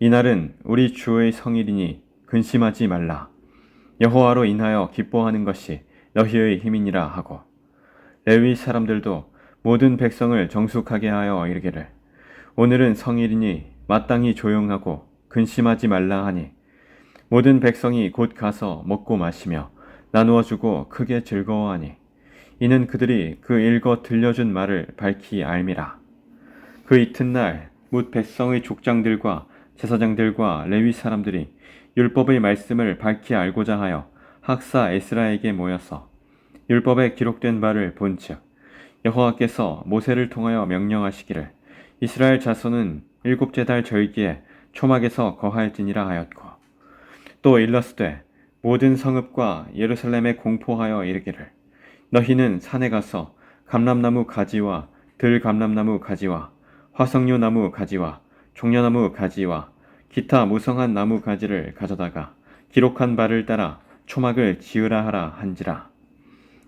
이날은 우리 주의 성일이니 근심하지 말라. 여호와로 인하여 기뻐하는 것이 너희의 힘이니라 하고 레위 사람들도 모든 백성을 정숙하게 하여 이르기를 오늘은 성일이니 마땅히 조용하고 근심하지 말라 하니 모든 백성이 곧 가서 먹고 마시며 나누어 주고 크게 즐거워하니 이는 그들이 그 읽어 들려준 말을 밝히 알미라. 그 이튿날 뭇 백성의 족장들과 제사장들과 레위 사람들이 율법의 말씀을 밝히 알고자 하여 학사 에스라에게 모여서 율법에 기록된 바를 본즉 여호와께서 모세를 통하여 명령하시기를 이스라엘 자손은 일곱째 달 절기에 초막에서 거할지니라 하였고 또 일러스되 모든 성읍과 예루살렘에 공포하여 이르기를 너희는 산에 가서 감람나무 가지와 들감람나무 가지와 화석류 나무 가지와 종려나무 가지와 기타 무성한 나무 가지를 가져다가 기록한 바를 따라 초막을 지으라 하라 한지라.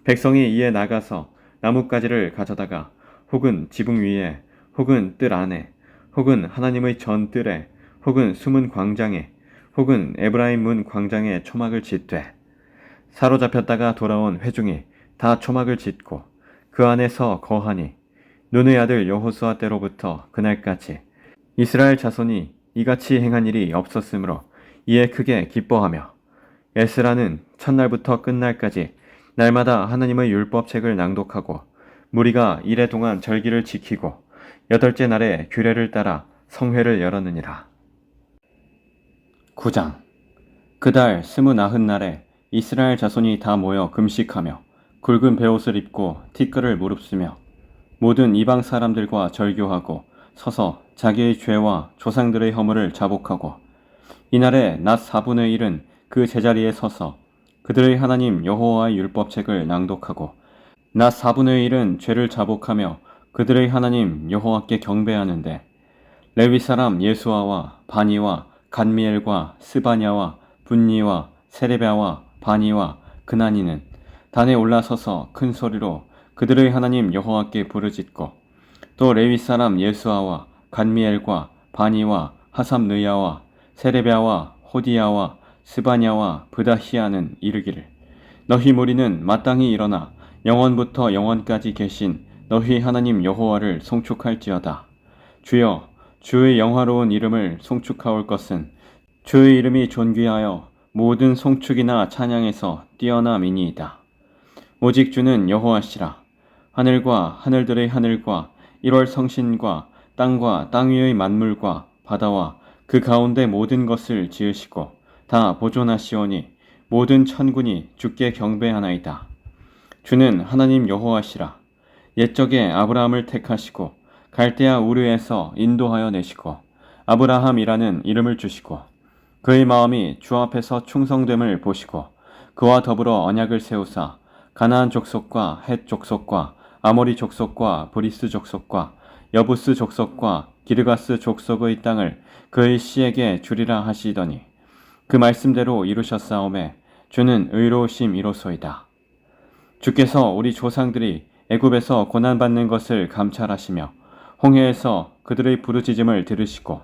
백성이 이에 나가서 나뭇가지를 가져다가 혹은 지붕 위에 혹은 뜰 안에 혹은 하나님의 전뜰에 혹은 숨은 광장에 혹은 에브라임 문 광장에 초막을 짓되 사로잡혔다가 돌아온 회중이 다 초막을 짓고 그 안에서 거하니 눈의 아들 여호수아 때로부터 그날까지 이스라엘 자손이 이같이 행한 일이 없었으므로 이에 크게 기뻐하며 에스라는 첫날부터 끝날까지 날마다 하나님의 율법책을 낭독하고 무리가 이래 동안 절기를 지키고 여덟째 날에 규례를 따라 성회를 열었느니라. 9장. 그달 29날에 이스라엘 자손이 다 모여 금식하며 굵은 베옷을 입고 티끌을 무릅쓰며 모든 이방 사람들과 절교하고 서서 자기의 죄와 조상들의 허물을 자복하고 이날에 낮 4분의 1은 그 제자리에 서서 그들의 하나님 여호와의 율법책을 낭독하고 낮 4분의 1은 죄를 자복하며 그들의 하나님 여호와께 경배하는데 레위 사람 예수아와 바니와 간미엘과 스바냐와 분니와 세레베와 바니와 그나니는 단에 올라서서 큰 소리로 그들의 하나님 여호와께 부르짖고 또 레위 사람 예수아와 간미엘과 바니와 하삼느야와 세레베와 호디야와 스바냐와 브다히야는 이르기를 너희 무리는 마땅히 일어나 영원부터 영원까지 계신 너희 하나님 여호와를 송축할지어다. 주여, 주의 영화로운 이름을 송축하올 것은 주의 이름이 존귀하여 모든 송축이나 찬양에서 뛰어남이니이다. 오직 주는 여호와시라. 하늘과 하늘들의 하늘과 1월 성신과 땅과 땅 위의 만물과 바다와 그 가운데 모든 것을 지으시고 다 보존하시오니 모든 천군이 주께 경배하나이다. 주는 하나님 여호와시라. 옛적에 아브라함을 택하시고 갈대아 우르에서 인도하여 내시고 아브라함이라는 이름을 주시고 그의 마음이 주 앞에서 충성됨을 보시고 그와 더불어 언약을 세우사 가나안 족속과 헷 족속과 아모리 족속과 브리스 족속과 여부스 족속과 기르가스 족속의 땅을 그의 씨에게 주리라 하시더니 그 말씀대로 이루셨사오매 주는 의로우심이로소이다. 주께서 우리 조상들이 애굽에서 고난받는 것을 감찰하시며 홍해에서 그들의 부르짖음을 들으시고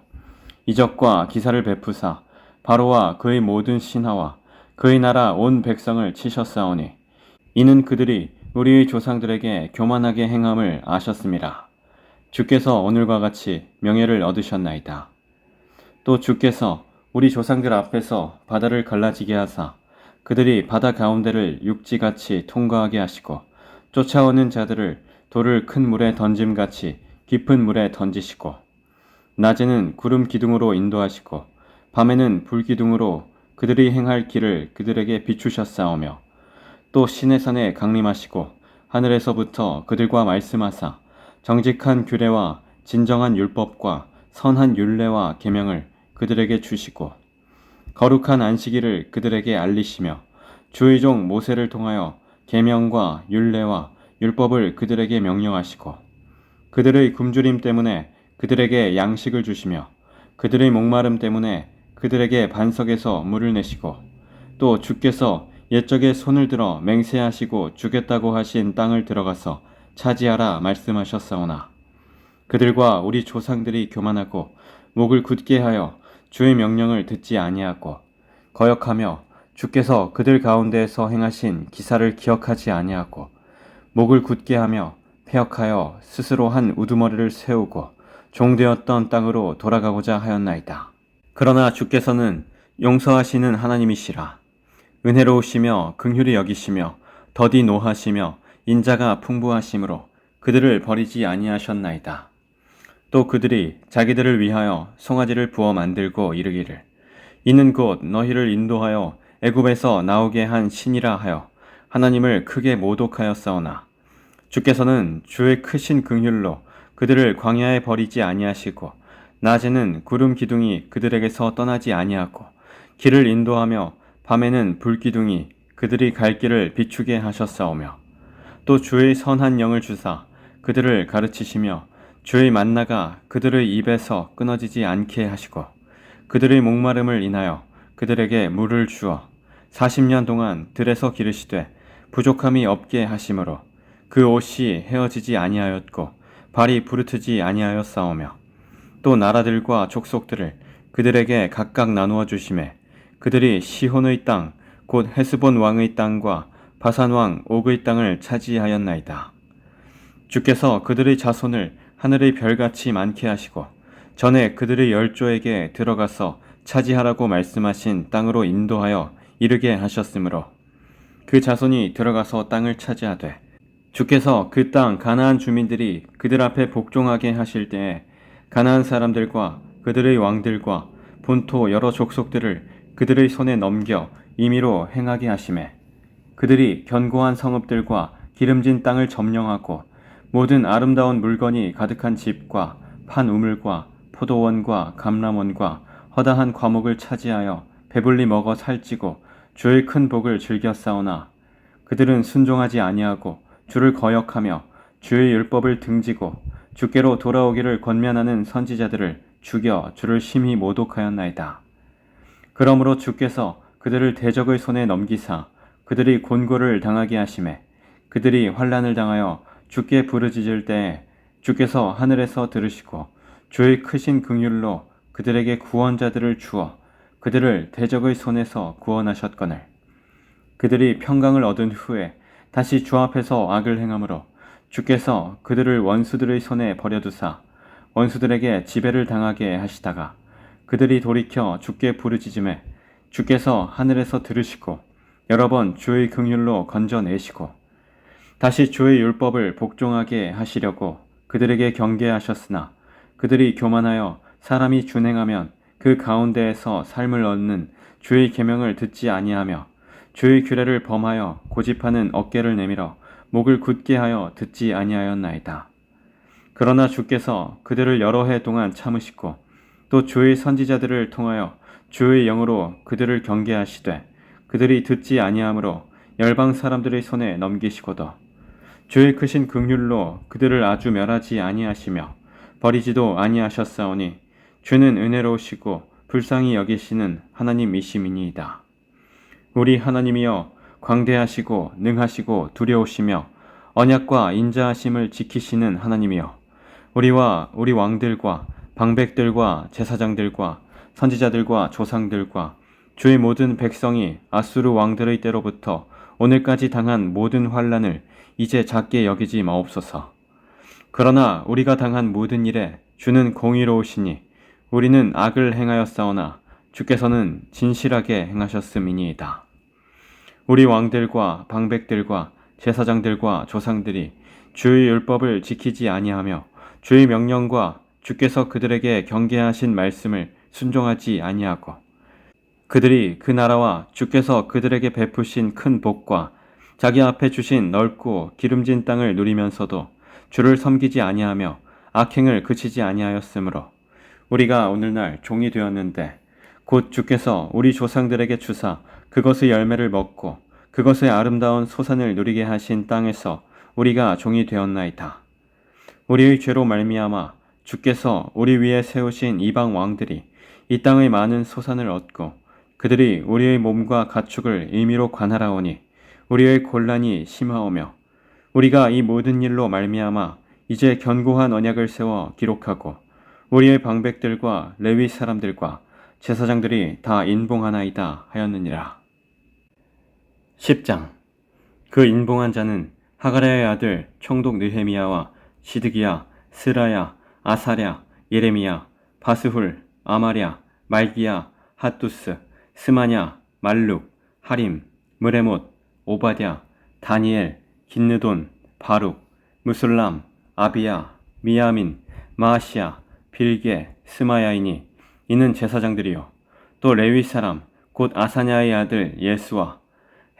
이적과 기사를 베푸사 바로와 그의 모든 신하와 그의 나라 온 백성을 치셨사오니 이는 그들이 우리의 조상들에게 교만하게 행함을 아셨음이라. 주께서 오늘과 같이 명예를 얻으셨나이다. 또 주께서 우리 조상들 앞에서 바다를 갈라지게 하사 그들이 바다 가운데를 육지같이 통과하게 하시고 쫓아오는 자들을 돌을 큰 물에 던짐같이 깊은 물에 던지시고 낮에는 구름 기둥으로 인도하시고 밤에는 불 기둥으로 그들이 행할 길을 그들에게 비추셨사오며 또 시내산에 강림하시고 하늘에서부터 그들과 말씀하사 정직한 규례와 진정한 율법과 선한 율례와 계명을 그들에게 주시고 거룩한 안식일을 그들에게 알리시며 주의 종 모세를 통하여 계명과 율례와 율법을 그들에게 명령하시고 그들의 굶주림 때문에 그들에게 양식을 주시며 그들의 목마름 때문에 그들에게 반석에서 물을 내시고 또 주께서 옛적에 손을 들어 맹세하시고 주겠다고 하신 땅을 들어가서 차지하라 말씀하셨사오나 그들과 우리 조상들이 교만하고 목을 굳게 하여 주의 명령을 듣지 아니하고 거역하며 주께서 그들 가운데에서 행하신 기사를 기억하지 아니하고 목을 굳게 하며 패역하여 스스로 한 우두머리를 세우고 종되었던 땅으로 돌아가고자 하였나이다. 그러나 주께서는 용서하시는 하나님이시라. 은혜로우시며 긍휼히 여기시며 더디 노하시며 인자가 풍부하심으로 그들을 버리지 아니하셨나이다. 또 그들이 자기들을 위하여 송아지를 부어 만들고 이르기를 이는 곧 너희를 인도하여 애굽에서 나오게 한 신이라 하여 하나님을 크게 모독하였사오나 주께서는 주의 크신 긍휼로 그들을 광야에 버리지 아니하시고 낮에는 구름 기둥이 그들에게서 떠나지 아니하고 길을 인도하며 밤에는 불 기둥이 그들이 갈 길을 비추게 하셨사오며 또 주의 선한 영을 주사 그들을 가르치시며 주의 만나가 그들의 입에서 끊어지지 않게 하시고 그들의 목마름을 인하여 그들에게 물을 주어 40년 동안 들에서 기르시되 부족함이 없게 하심으로 그 옷이 헤어지지 아니하였고 발이 부르트지 아니하였사오며 또 나라들과 족속들을 그들에게 각각 나누어 주심에 그들이 시혼의 땅 곧 헤스본 왕의 땅과 바산 왕 옥의 땅을 차지하였나이다. 주께서 그들의 자손을 하늘의 별같이 많게 하시고 전에 그들의 열조에게 들어가서 차지하라고 말씀하신 땅으로 인도하여 이르게 하셨으므로 그 자손이 들어가서 땅을 차지하되 주께서 그 땅 가나안 주민들이 그들 앞에 복종하게 하실 때에 가나안 사람들과 그들의 왕들과 본토 여러 족속들을 그들의 손에 넘겨 임의로 행하게 하시매 그들이 견고한 성읍들과 기름진 땅을 점령하고 모든 아름다운 물건이 가득한 집과 판 우물과 포도원과 감람원과 허다한 과목을 차지하여 배불리 먹어 살찌고 주의 큰 복을 즐겨 싸우나 그들은 순종하지 아니하고 주를 거역하며 주의 율법을 등지고 주께로 돌아오기를 권면하는 선지자들을 죽여 주를 심히 모독하였나이다. 그러므로 주께서 그들을 대적의 손에 넘기사 그들이 곤고를 당하게 하시매 그들이 환난을 당하여 주께 부르짖을 때에 주께서 하늘에서 들으시고 주의 크신 긍휼로 그들에게 구원자들을 주어 그들을 대적의 손에서 구원하셨거늘 그들이 평강을 얻은 후에 다시 주 앞에서 악을 행함으로 주께서 그들을 원수들의 손에 버려두사 원수들에게 지배를 당하게 하시다가 그들이 돌이켜 주께 부르짖음에 주께서 하늘에서 들으시고 여러 번 주의 긍휼로 건져내시고 다시 주의 율법을 복종하게 하시려고 그들에게 경계하셨으나 그들이 교만하여 사람이 준행하면 그 가운데에서 삶을 얻는 주의 계명을 듣지 아니하며 주의 규례를 범하여 고집하는 어깨를 내밀어 목을 굳게 하여 듣지 아니하였나이다. 그러나 주께서 그들을 여러 해 동안 참으시고 또 주의 선지자들을 통하여 주의 영으로 그들을 경계하시되 그들이 듣지 아니하므로 열방 사람들의 손에 넘기시고도 주의 크신 긍휼로 그들을 아주 멸하지 아니하시며 버리지도 아니하셨사오니 주는 은혜로우시고 불쌍히 여기시는 하나님이심이니이다. 우리 하나님이여 광대하시고 능하시고 두려우시며 언약과 인자하심을 지키시는 하나님이여 우리와 우리 왕들과 방백들과 제사장들과 선지자들과 조상들과 주의 모든 백성이 아수르 왕들의 때로부터 오늘까지 당한 모든 환난을 이제 작게 여기지 마옵소서. 그러나 우리가 당한 모든 일에 주는 공의로우시니 우리는 악을 행하였사오나 주께서는 진실하게 행하셨음이니이다. 우리 왕들과 방백들과 제사장들과 조상들이 주의 율법을 지키지 아니하며 주의 명령과 주께서 그들에게 경계하신 말씀을 순종하지 아니하고 그들이 그 나라와 주께서 그들에게 베푸신 큰 복과 자기 앞에 주신 넓고 기름진 땅을 누리면서도 주를 섬기지 아니하며 악행을 그치지 아니하였으므로 우리가 오늘날 종이 되었는데 곧 주께서 우리 조상들에게 주사 그것의 열매를 먹고 그것의 아름다운 소산을 누리게 하신 땅에서 우리가 종이 되었나이다. 우리의 죄로 말미암아 주께서 우리 위에 세우신 이방 왕들이 이 땅의 많은 소산을 얻고 그들이 우리의 몸과 가축을 임의로 관할하오니 우리의 곤란이 심하오며 우리가 이 모든 일로 말미암아 이제 견고한 언약을 세워 기록하고 우리의 방백들과 레위 사람들과 제사장들이 다 인봉하나이다 하였느니라. 10장. 그 인봉한 자는 하가랴의 아들 총독 느헤미야와 시드기야, 스라야, 아사랴, 예레미야, 바스훌, 아마랴, 말기야, 핫두스, 스마냐, 말룩, 하림, 무레못, 오바댜, 다니엘, 긴느돈, 바룩, 무술람, 아비야, 미야민, 마아시야, 빌게, 스마야이니 이는 제사장들이요 또 레위 사람 곧 아사냐의 아들 예수와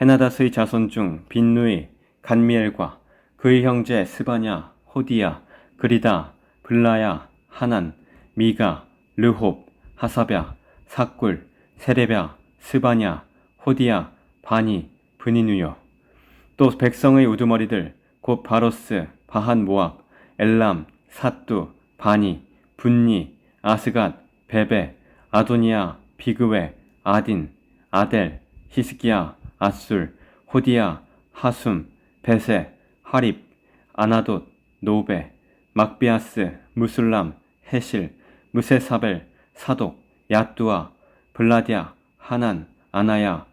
헤나닷의 자손 중 빈누이, 간미엘과 그의 형제 스바냐, 호디야, 그리다, 블라야, 하난, 미가, 르홉, 하사랴, 삭굴, 세레랴, 스바냐, 호디야, 바니, 브니누요 또 백성의 우두머리들 곧 바로스, 바한 모압, 엘람, 사뚜, 바니, 분니, 아스갓, 베베, 아도니아, 비그웨, 아딘, 아델, 히스기야, 아술, 호디야, 하숨, 베세, 하립, 아나돗, 노베, 막비아스, 무술람, 헤실, 무세사벨, 사독, 야뚜아, 블라디아, 하난, 아나야,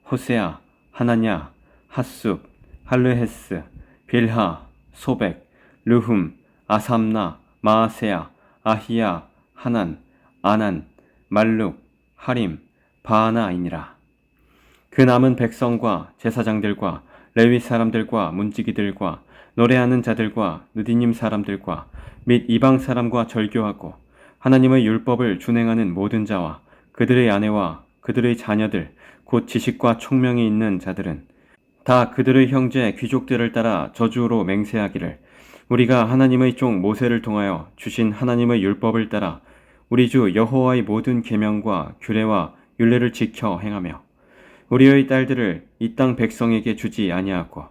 호세야, 하나냐, 핫숲, 할르헤스, 빌하, 소백, 르훔, 아삼나, 마아세야, 아히야, 하난, 아난, 말룩, 하림, 바하나이니라. 그 남은 백성과 제사장들과 레위 사람들과 문지기들과 노래하는 자들과 느디님 사람들과 및 이방 사람과 절교하고 하나님의 율법을 준행하는 모든 자와 그들의 아내와 그들의 자녀들 곧 지식과 총명이 있는 자들은 다 그들의 형제 귀족들을 따라 저주로 맹세하기를 우리가 하나님의 종 모세를 통하여 주신 하나님의 율법을 따라 우리 주 여호와의 모든 계명과 규례와 율례를 지켜 행하며 우리의 딸들을 이 땅 백성에게 주지 아니하고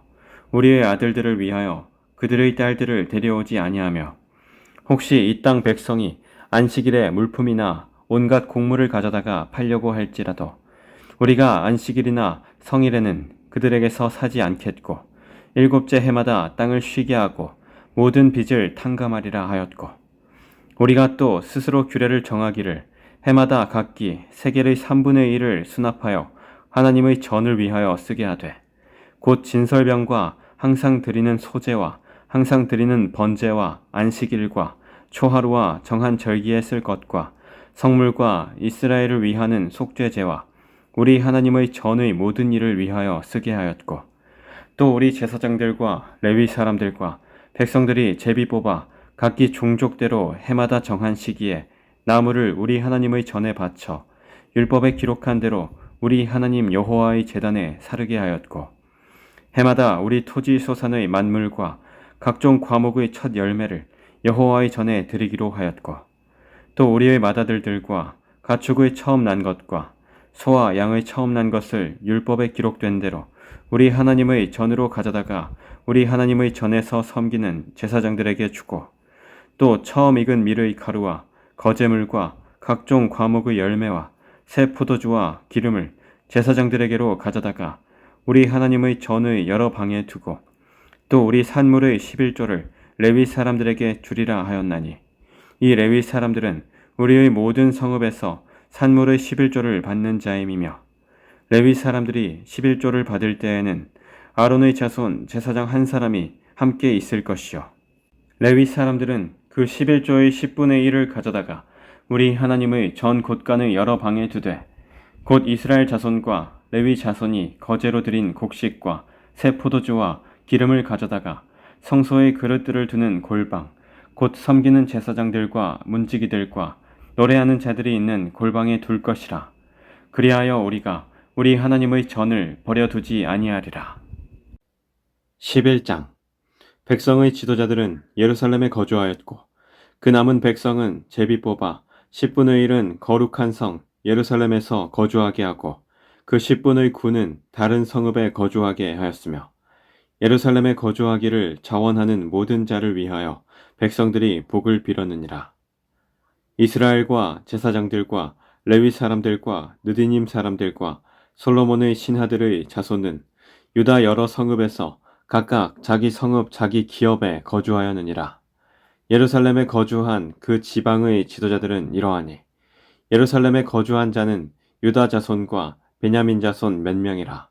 우리의 아들들을 위하여 그들의 딸들을 데려오지 아니하며 혹시 이 땅 백성이 안식일에 물품이나 온갖 곡물을 가져다가 팔려고 할지라도 우리가 안식일이나 성일에는 그들에게서 사지 않겠고 일곱째 해마다 땅을 쉬게 하고 모든 빚을 탕감하리라 하였고 우리가 또 스스로 규례를 정하기를 해마다 각기 세겔의 3분의 1을 수납하여 하나님의 전을 위하여 쓰게 하되 곧 진설병과 항상 드리는 소제와 항상 드리는 번제와 안식일과 초하루와 정한 절기에 쓸 것과 성물과 이스라엘을 위하는 속죄제와 우리 하나님의 전의 모든 일을 위하여 쓰게 하였고 또 우리 제사장들과 레위 사람들과 백성들이 제비 뽑아 각기 종족대로 해마다 정한 시기에 나무를 우리 하나님의 전에 바쳐 율법에 기록한 대로 우리 하나님 여호와의 제단에 사르게 하였고 해마다 우리 토지 소산의 만물과 각종 과목의 첫 열매를 여호와의 전에 드리기로 하였고 또 우리의 맏아들들과 가축의 처음 난 것과 소와 양의 처음 난 것을 율법에 기록된 대로 우리 하나님의 전으로 가져다가 우리 하나님의 전에서 섬기는 제사장들에게 주고 또 처음 익은 밀의 가루와 거제물과 각종 과목의 열매와 새 포도주와 기름을 제사장들에게로 가져다가 우리 하나님의 전의 여러 방에 두고 또 우리 산물의 11조를 레위 사람들에게 주리라 하였나니 이 레위 사람들은 우리의 모든 성읍에서 산물의 11조를 받는 자임이며 레위 사람들이 11조를 받을 때에는 아론의 자손 제사장 한 사람이 함께 있을 것이요 레위 사람들은 그 11조의 10분의 1을 가져다가 우리 하나님의 전 곳간의 여러 방에 두되 곧 이스라엘 자손과 레위 자손이 거제로 드린 곡식과 새 포도주와 기름을 가져다가 성소의 그릇들을 두는 골방 곧 섬기는 제사장들과 문지기들과 노래하는 자들이 있는 골방에 둘 것이라. 그리하여 우리가 우리 하나님의 전을 버려두지 아니하리라. 11장 백성의 지도자들은 예루살렘에 거주하였고 그 남은 백성은 제비 뽑아 10분의 1은 거룩한 성 예루살렘에서 거주하게 하고 그 10분의 9는 다른 성읍에 거주하게 하였으며 예루살렘에 거주하기를 자원하는 모든 자를 위하여 백성들이 복을 빌었느니라. 이스라엘과 제사장들과 레위 사람들과 느디님 사람들과 솔로몬의 신하들의 자손은 유다 여러 성읍에서 각각 자기 성읍 자기 기업에 거주하였느니라. 예루살렘에 거주한 그 지방의 지도자들은 이러하니 예루살렘에 거주한 자는 유다 자손과 베냐민 자손 몇 명이라.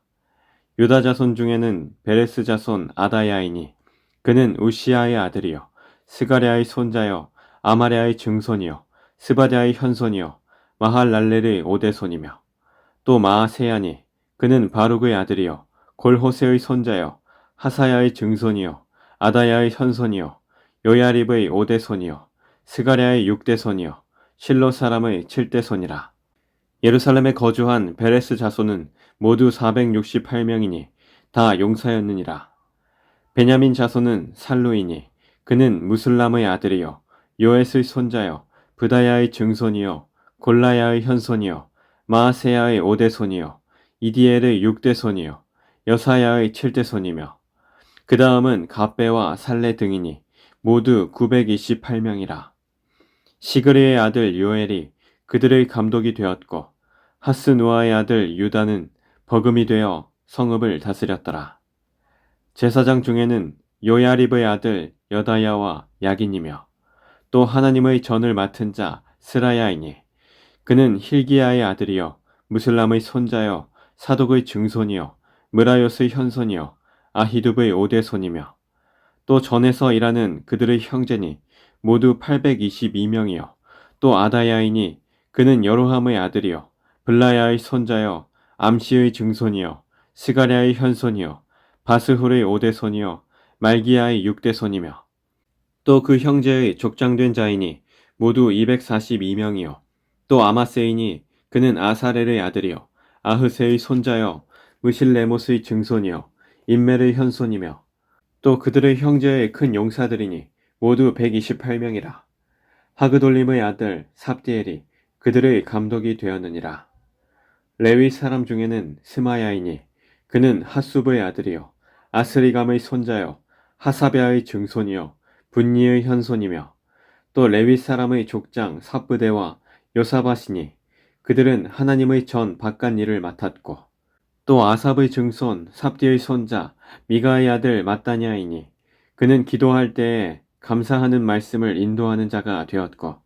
유다 자손 중에는 베레스 자손 아다야이니 그는 우시아의 아들이요 스가랴의 손자요 아마랴의 증손이요 스바랴의 현손이요 마할랄렐의 오대손이며 또 마아세야니 그는 바룩의 아들이요 골호세의 손자요 하사야의 증손이요 아다야의 현손이요 요야립의 오대손이요 스가랴의 육대손이요 실로 사람의 칠대손이라. 예루살렘에 거주한 베레스 자손은 모두 468명이니 다 용사였느니라. 베냐민 자손은 살루이니 그는 무슬람의 아들이요 요엣의 손자요 브다야의 증손이요 골라야의 현손이요 마아세야의 오대손이요 이디엘의 육대손이요 여사야의 칠대손이며 그 다음은 갑배와 살레 등이니 모두 928명이라. 시그리의 아들 요엘이 그들의 감독이 되었고 하스누아의 아들 유다는 버금이 되어 성읍을 다스렸더라. 제사장 중에는 요야립의 아들 여다야와 야긴이며 또 하나님의 전을 맡은 자 스라야이니 그는 힐기야의 아들이요 무슬람의 손자요 사독의 증손이요 무라요스의 현손이요 아히둡의 오대손이며 또 전에서 일하는 그들의 형제니 모두 822명이요 또 아다야이니 그는 여로함의 아들이요 블라야의 손자요 암시의 증손이요 스가랴의 현손이요 바스훌의 오대손이요 말기야의 육대손이며 또 그 형제의 족장된 자이니 모두 242명이요 또 아마세이니 그는 아사렐의 아들이요 아흐세의 손자요 무실레못의 증손이요 인멜의 현손이며 또 그들의 형제의 큰 용사들이니 모두 128명이라. 하그돌림의 아들 삽디엘이 그들의 감독이 되었느니라. 레위 사람 중에는 스마야이니 그는 핫숲의 아들이요 아스리감의 손자요 하사베아의 증손이요 분니의 현손이며 또 레위 사람의 족장 삽브대와 요사바시니 그들은 하나님의 전 바깥 일을 맡았고 또 아삽의 증손 삽디의 손자 미가의 아들 마따냐이니 그는 기도할 때에 감사하는 말씀을 인도하는 자가 되었고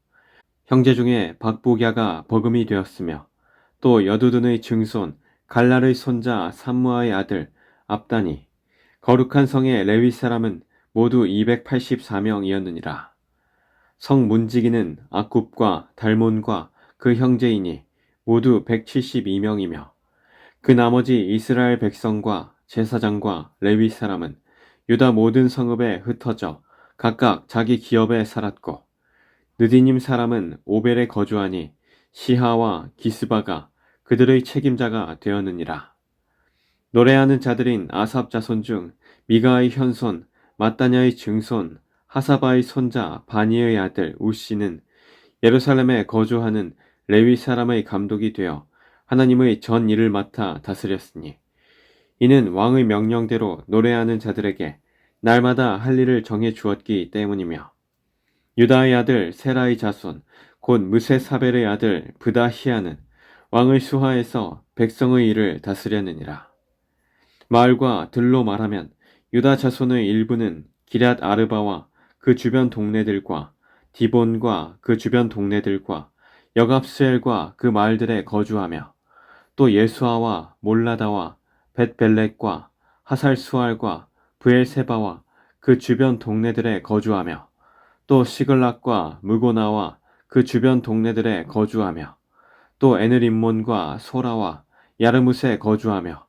형제 중에 박보갸가 버금이 되었으며 또 여두둔의 증손 갈랄의 손자 삼무아의 아들 압다니 거룩한 성의 레위 사람은 모두 284명이었느니라. 성 문지기는 악굽과 달몬과 그 형제이니 모두 172명이며 그 나머지 이스라엘 백성과 제사장과 레위 사람은 유다 모든 성읍에 흩어져 각각 자기 기업에 살았고 느디님 사람은 오벨에 거주하니 시하와 기스바가 그들의 책임자가 되었느니라. 노래하는 자들인 아삽 자손 중 미가의 현손 마따냐의 증손 하사바의 손자 바니의 아들 우시는 예루살렘에 거주하는 레위 사람의 감독이 되어 하나님의 전 일을 맡아 다스렸으니 이는 왕의 명령대로 노래하는 자들에게 날마다 할 일을 정해 주었기 때문이며 유다의 아들 세라의 자손 곧 무세사벨의 아들 브다히아는 왕의 수하에서 백성의 일을 다스렸느니라. 마을과 들로 말하면 유다 자손의 일부는 기럇 아르바와 그 주변 동네들과 디본과 그 주변 동네들과 여갑스엘과 그 마을들에 거주하며 또 예수아와 몰라다와 벳벨렉과 하살수알과 브엘세바와 그 주변 동네들에 거주하며 또 시글락과 무고나와 그 주변 동네들에 거주하며 또 에느림몬과 소라와 야르무스에 거주하며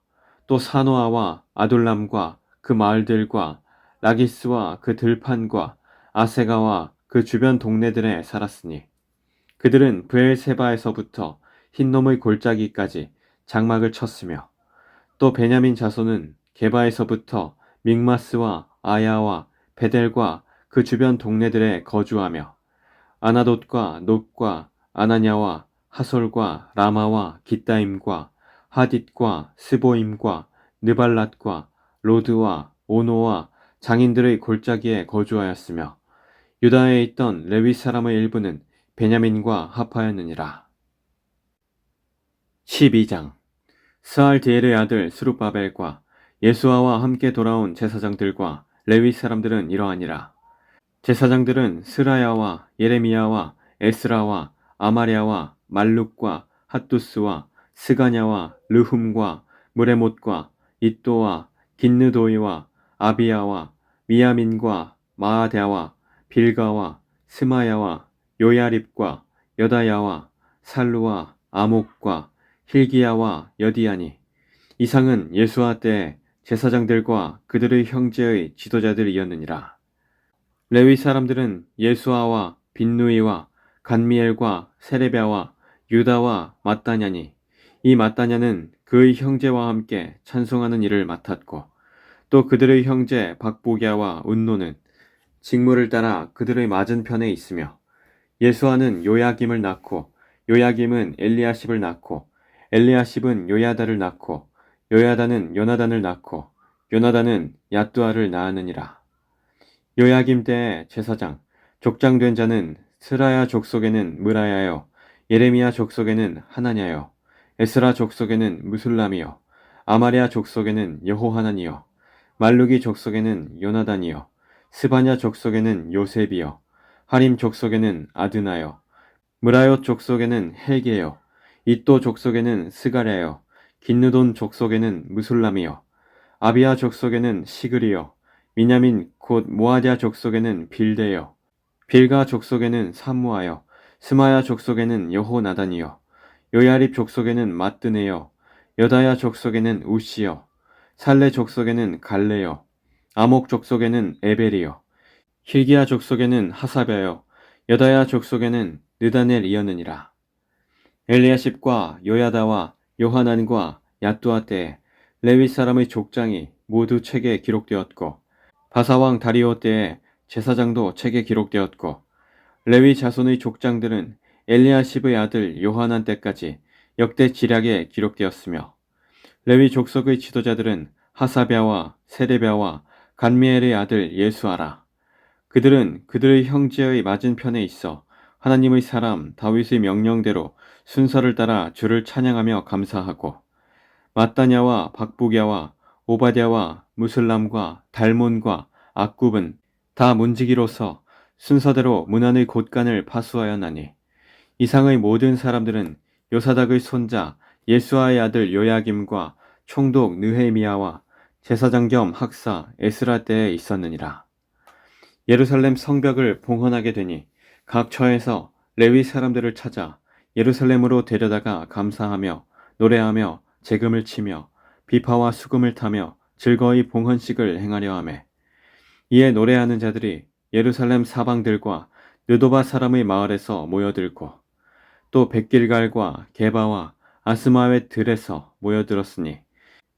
또 사노아와 아둘람과 그 마을들과 라기스와 그 들판과 아세가와 그 주변 동네들에 살았으니 그들은 브엘세바에서부터 흰놈의 골짜기까지 장막을 쳤으며 또 베냐민 자손은 게바에서부터 믹마스와 아야와 베델과 그 주변 동네들에 거주하며 아나돗과 놋과 아나냐와 하솔과 라마와 깃다임과 하딧과 스보임과 느발랏과 로드와 오노와 장인들의 골짜기에 거주하였으며 유다에 있던 레위 사람의 일부는 베냐민과 합하였느니라. 12장 스알디엘의 아들 스룹바벨과 예수아와 함께 돌아온 제사장들과 레위 사람들은 이러하니라. 제사장들은 스라야와 예레미야와 에스라와 아마랴와 말룩과 핫두스와 스가냐와 르훔과 무레못과 이또와 긴느도이와 아비야와 미야민과 마아대와 빌가와 스마야와 요야립과 여다야와 살루와 아목과 힐기야와 여디야니 이상은 예수아 때에 제사장들과 그들의 형제의 지도자들이었느니라. 레위 사람들은 예수아와 빈누이와 간미엘과 세레비아와 유다와 마따냐니 이 마따냐는 그의 형제와 함께 찬송하는 일을 맡았고 또 그들의 형제 박보기야와 운노는 직무를 따라 그들의 맞은편에 있으며 예수아는 요야김을 낳고 요야김은 엘리야십을 낳고 엘리야십은 요야다를 낳고 요야다는 요나단을 낳고 요나단은 야뚜아를 낳았느니라. 요야김 때의 제사장 족장된 자는 스라야 족속에는 무라야요 예레미야 족속에는 하나냐요 에스라 족속에는 무술람이요 아마랴 족속에는 여호하나니요 말루기 족속에는 요나단이요 스바냐 족속에는 요셉이요 하림 족속에는 아드나요 무라요 족속에는 헬게요 이또 족속에는 스가랴요 긴느돈 족속에는 무술람이요 아비야 족속에는 시그리요 미냐민 곧 모아디아 족속에는 빌데요 빌가 족속에는 삼무아요 스마야 족속에는 여호나단이요 요야립 족속에는 마뜨네요 여다야 족속에는 우시요 살레 족속에는 갈레요 아목 족속에는 에벨이요 힐기야 족속에는 하사벼요 여다야 족속에는 느다넬이었느니라. 엘리야십과 요야다와 요하난과 야뚜아 때에 레위 사람의 족장이 모두 책에 기록되었고 바사왕 다리오 때에 제사장도 책에 기록되었고 레위 자손의 족장들은 엘리야십의 아들 요하난 때까지 역대 지략에 기록되었으며 레위 족속의 지도자들은 하사랴와 세레비아와 간미엘의 아들 예수아라. 그들은 그들의 형제의 맞은편에 있어 하나님의 사람 다윗의 명령대로 순서를 따라 주를 찬양하며 감사하고 마따냐와 박부기야와 오바댜와 무슬람과 달몬과 악굽은 다 문지기로서 순서대로 문안의 곳간을 파수하였나니 이상의 모든 사람들은 요사닥의 손자 예수아의 아들 요야김과 총독 느헤미야와 제사장 겸 학사 에스라 때에 있었느니라. 예루살렘 성벽을 봉헌하게 되니 각 처에서 레위 사람들을 찾아 예루살렘으로 데려다가 감사하며 노래하며 재금을 치며 비파와 수금을 타며 즐거이 봉헌식을 행하려 하매 이에 노래하는 자들이 예루살렘 사방들과 느도바 사람의 마을에서 모여들고 또 백길갈과 게바와 아스마웻 들에서 모여들었으니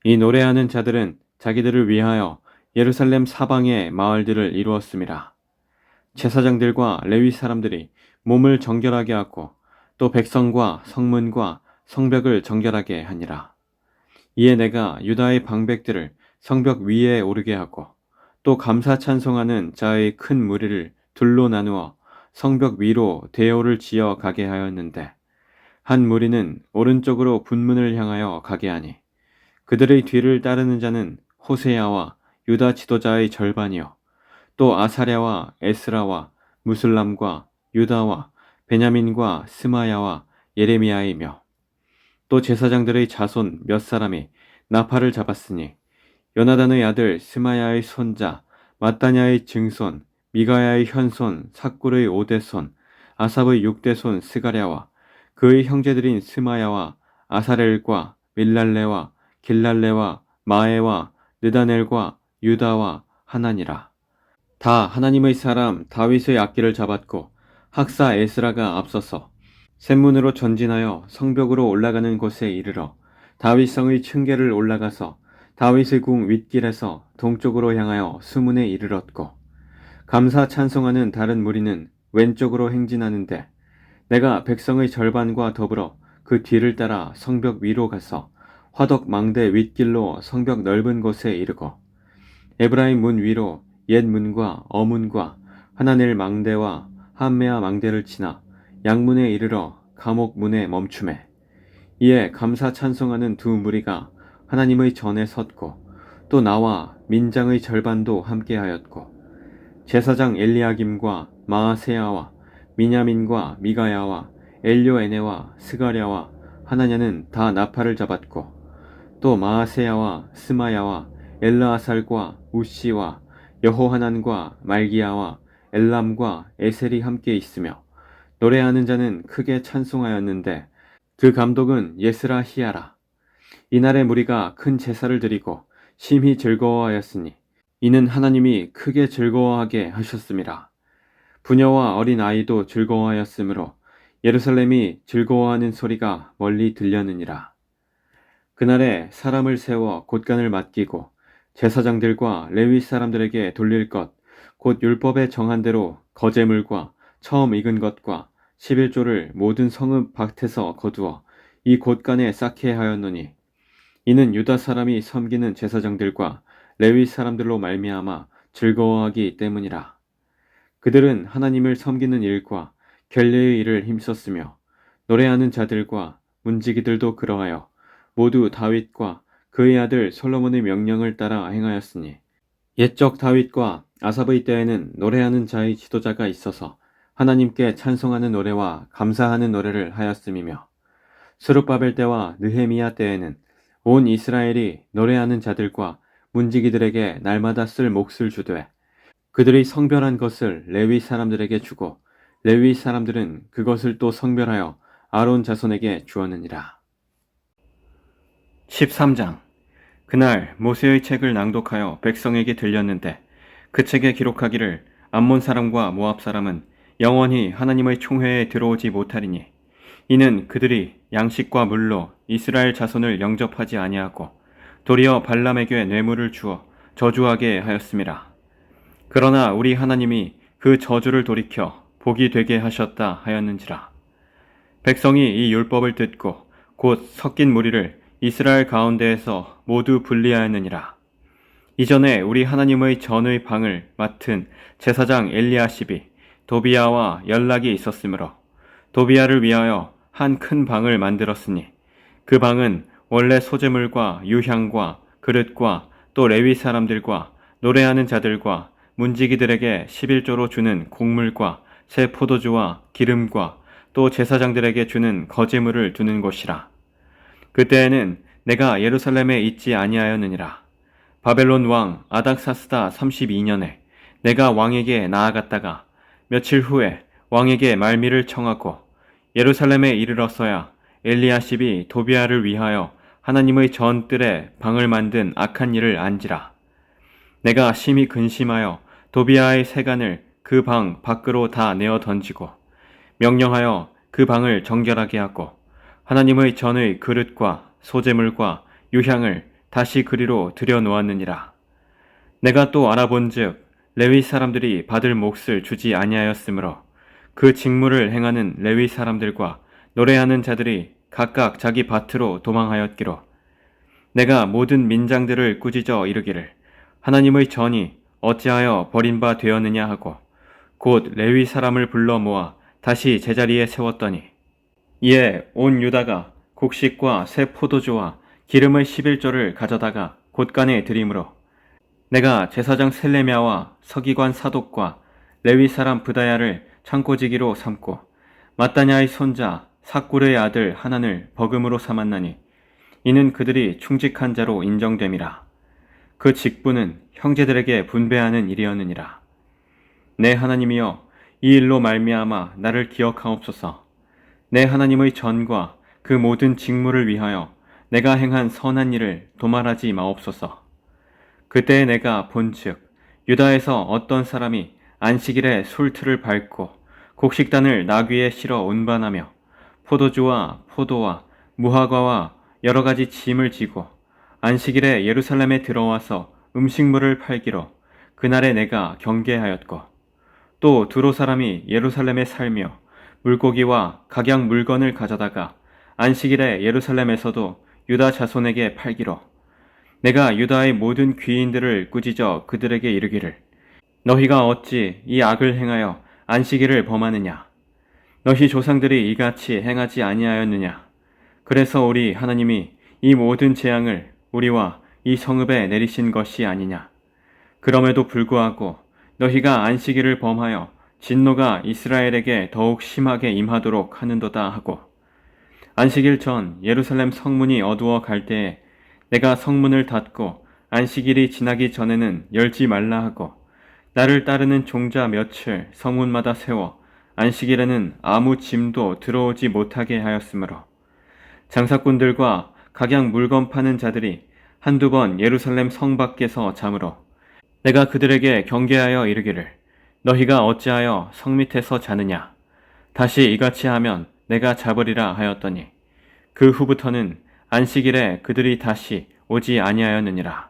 이 노래하는 자들은 자기들을 위하여 예루살렘 사방의 마을들을 이루었음이라. 제사장들과 레위 사람들이 몸을 정결하게 하고 또 백성과 성문과 성벽을 정결하게 하니라. 이에 내가 유다의 방백들을 성벽 위에 오르게 하고 또 감사 찬송하는 자의 큰 무리를 둘로 나누어 성벽 위로 대오를 지어 가게 하였는데 한 무리는 오른쪽으로 분문을 향하여 가게 하니 그들의 뒤를 따르는 자는 호세야와 유다 지도자의 절반이요 또 아사랴와 에스라와 무슬람과 유다와 베냐민과 스마야와 예레미야이며 또 제사장들의 자손 몇 사람이 나팔을 잡았으니 요나단의 아들 스마야의 손자 마따냐의 증손 미가야의 현손 삭굴의 5대손 아삽의 6대손 스가랴와 그의 형제들인 스마야와 아사렐과 밀랄레와 길랄레와 마에와 느다넬과 유다와 하나니라. 다 하나님의 사람 다윗의 악기를 잡았고 학사 에스라가 앞서서 샘문으로 전진하여 성벽으로 올라가는 곳에 이르러 다윗성의 층계를 올라가서 다윗의 궁 윗길에서 동쪽으로 향하여 수문에 이르렀고 감사 찬송하는 다른 무리는 왼쪽으로 행진하는데 내가 백성의 절반과 더불어 그 뒤를 따라 성벽 위로 가서 화덕 망대 윗길로 성벽 넓은 곳에 이르고 에브라임 문 위로 옛 문과 어문과 하나넬 망대와 함메아 망대를 지나 양문에 이르러 감옥 문에 멈추매 이에 감사 찬송하는 두 무리가 하나님의 전에 섰고 또 나와 민장의 절반도 함께하였고 제사장 엘리야김과 마아세야와 미냐민과 미가야와 엘료에네와 스가랴와 하나냐는 다 나팔을 잡았고 또 마아세야와 스마야와 엘라아살과 우시와 여호하난과 말기야와 엘람과 에셀이 함께 있으며 노래하는 자는 크게 찬송하였는데 그 감독은 예스라히야라. 이날의 무리가 큰 제사를 드리고 심히 즐거워하였으니 이는 하나님이 크게 즐거워하게 하셨음이라. 부녀와 어린 아이도 즐거워하였으므로 예루살렘이 즐거워하는 소리가 멀리 들렸느니라. 그날에 사람을 세워 곳간을 맡기고 제사장들과 레위 사람들에게 돌릴 것 곧 율법에 정한 대로 거제물과 처음 익은 것과 11조를 모든 성읍 밭에서 거두어 이 곳간에 쌓게 하였노니 이는 유다 사람이 섬기는 제사장들과 레위 사람들로 말미암아 즐거워하기 때문이라. 그들은 하나님을 섬기는 일과 결례의 일을 힘썼으며 노래하는 자들과 문지기들도 그러하여 모두 다윗과 그의 아들 솔로몬의 명령을 따라 행하였으니 옛적 다윗과 아삽의 때에는 노래하는 자의 지도자가 있어서 하나님께 찬송하는 노래와 감사하는 노래를 하였음이며 스룹바벨 때와 느헤미야 때에는 온 이스라엘이 노래하는 자들과 문지기들에게 날마다 쓸 몫을 주되 그들이 성별한 것을 레위 사람들에게 주고 레위 사람들은 그것을 또 성별하여 아론 자손에게 주었느니라. 13장. 그날 모세의 책을 낭독하여 백성에게 들렸는데 그 책에 기록하기를 암몬 사람과 모압 사람은 영원히 하나님의 총회에 들어오지 못하리니 이는 그들이 양식과 물로 이스라엘 자손을 영접하지 아니하고 도리어 발람에게 뇌물을 주어 저주하게 하였음이라. 그러나 우리 하나님이 그 저주를 돌이켜 복이 되게 하셨다 하였는지라. 백성이 이 율법을 듣고 곧 섞인 무리를 이스라엘 가운데에서 모두 분리하였느니라. 이전에 우리 하나님의 전의 방을 맡은 제사장 엘리야십이 도비야와 연락이 있었으므로 도비야를 위하여 한 큰 방을 만들었으니 그 방은 원래 소재물과 유향과 그릇과 또 레위 사람들과 노래하는 자들과 문지기들에게 11조로 주는 곡물과 새 포도주와 기름과 또 제사장들에게 주는 거제물을 두는 곳이라. 그때에는 내가 예루살렘에 있지 아니하였느니라. 바벨론 왕 아닥사스다 32년에 내가 왕에게 나아갔다가 며칠 후에 왕에게 말미를 청하고 예루살렘에 이르렀어야 엘리야십이 도비아를 위하여 하나님의 전뜰에 방을 만든 악한 일을 안지라. 내가 심히 근심하여 도비아의 세간을 그 방 밖으로 다 내어 던지고 명령하여 그 방을 정결하게 하고 하나님의 전의 그릇과 소재물과 유향을 다시 그리로 들여놓았느니라. 내가 또 알아본즉 레위 사람들이 받을 몫을 주지 아니하였으므로 그 직무를 행하는 레위 사람들과 노래하는 자들이 각각 자기 밭으로 도망하였기로 내가 모든 민장들을 꾸짖어 이르기를 하나님의 전이 어찌하여 버린 바 되었느냐 하고 곧 레위 사람을 불러 모아 다시 제자리에 세웠더니 이에 온 유다가 곡식과 새 포도주와 기름의 11조를 가져다가 곳간에 드림으로 내가 제사장 셀레미야와 서기관 사독과 레위 사람 브다야를 창고지기로 삼고 마따냐의 손자 삭굴의 아들 하난을 버금으로 삼았나니 이는 그들이 충직한 자로 인정됨이라. 그 직분은 형제들에게 분배하는 일이었느니라. 내 하나님이여 이 일로 말미암아 나를 기억하옵소서. 내 하나님의 전과 그 모든 직무를 위하여 내가 행한 선한 일을 도말하지 마옵소서. 그때에 내가 본즉 유다에서 어떤 사람이 안식일에 술틀을 밟고 곡식단을 나귀에 실어 운반하며 포도주와 포도와 무화과와 여러 가지 짐을 지고 안식일에 예루살렘에 들어와서 음식물을 팔기로 그날에 내가 경계하였고 또 두로 사람이 예루살렘에 살며 물고기와 각양 물건을 가져다가 안식일에 예루살렘에서도 유다 자손에게 팔기로 내가 유다의 모든 귀인들을 꾸짖어 그들에게 이르기를 너희가 어찌 이 악을 행하여 안식일을 범하느냐? 너희 조상들이 이같이 행하지 아니하였느냐? 그래서 우리 하나님이 이 모든 재앙을 우리와 이 성읍에 내리신 것이 아니냐? 그럼에도 불구하고 너희가 안식일을 범하여 진노가 이스라엘에게 더욱 심하게 임하도록 하는도다 하고 안식일 전 예루살렘 성문이 어두워 갈 때에 내가 성문을 닫고 안식일이 지나기 전에는 열지 말라 하고 나를 따르는 종자 몇을 성문마다 세워 안식일에는 아무 짐도 들어오지 못하게 하였으므로 장사꾼들과 각양 물건 파는 자들이 한두 번 예루살렘 성 밖에서 잠으로 내가 그들에게 경계하여 이르기를 너희가 어찌하여 성 밑에서 자느냐 다시 이같이 하면 내가 잡으리라 하였더니 그 후부터는 안식일에 그들이 다시 오지 아니하였느니라.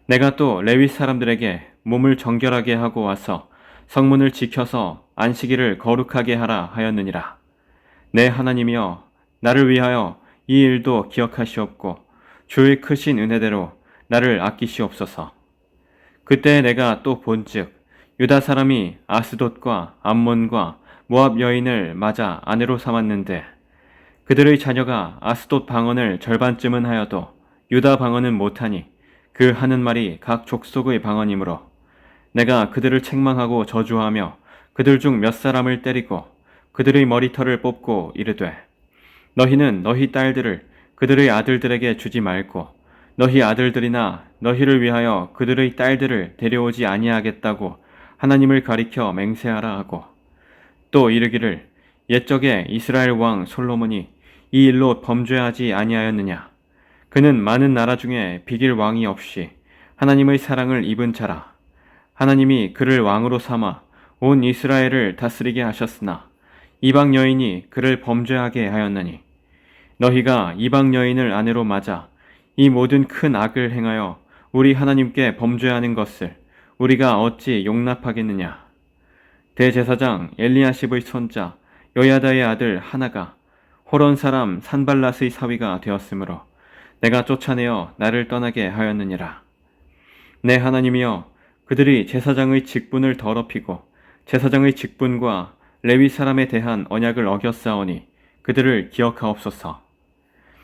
내가 또 레위 사람들에게 몸을 정결하게 하고 와서 성문을 지켜서 안식일을 거룩하게 하라 하였느니라. 내 하나님이여 나를 위하여 이 일도 기억하시옵고 주의 크신 은혜대로 나를 아끼시옵소서. 그때 내가 또 본즉 유다 사람이 아스돗과 암몬과 모압 여인을 맞아 아내로 삼았는데 그들의 자녀가 아스돗 방언을 절반쯤은 하여도 유다 방언은 못하니 그 하는 말이 각 족속의 방언이므로 내가 그들을 책망하고 저주하며 그들 중 몇 사람을 때리고 그들의 머리털을 뽑고 이르되 너희는 너희 딸들을 그들의 아들들에게 주지 말고 너희 아들들이나 너희를 위하여 그들의 딸들을 데려오지 아니하겠다고 하나님을 가리켜 맹세하라 하고 또 이르기를 옛적에 이스라엘 왕 솔로몬이 이 일로 범죄하지 아니하였느냐? 그는 많은 나라 중에 비길 왕이 없이 하나님의 사랑을 입은 자라. 하나님이 그를 왕으로 삼아 온 이스라엘을 다스리게 하셨으나 이방 여인이 그를 범죄하게 하였나니 너희가 이방 여인을 아내로 맞아 이 모든 큰 악을 행하여 우리 하나님께 범죄하는 것을 우리가 어찌 용납하겠느냐? 대제사장 엘리야십의 손자 여야다의 아들 하나가 호론 사람 산발랏의 사위가 되었으므로 내가 쫓아내어 나를 떠나게 하였느니라. 내 하나님이여 그들이 제사장의 직분을 더럽히고 제사장의 직분과 레위 사람에 대한 언약을 어겼사오니 그들을 기억하옵소서.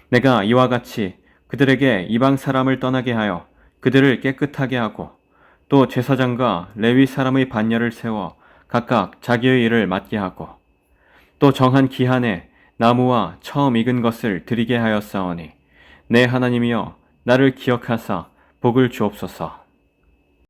내가 이와 같이 그들에게 이방 사람을 떠나게 하여 그들을 깨끗하게 하고 또 제사장과 레위 사람의 반열을 세워 각각 자기의 일을 맡게 하고 또 정한 기한에 나무와 처음 익은 것을 드리게 하였사오니 내 하나님이여 나를 기억하사 복을 주옵소서.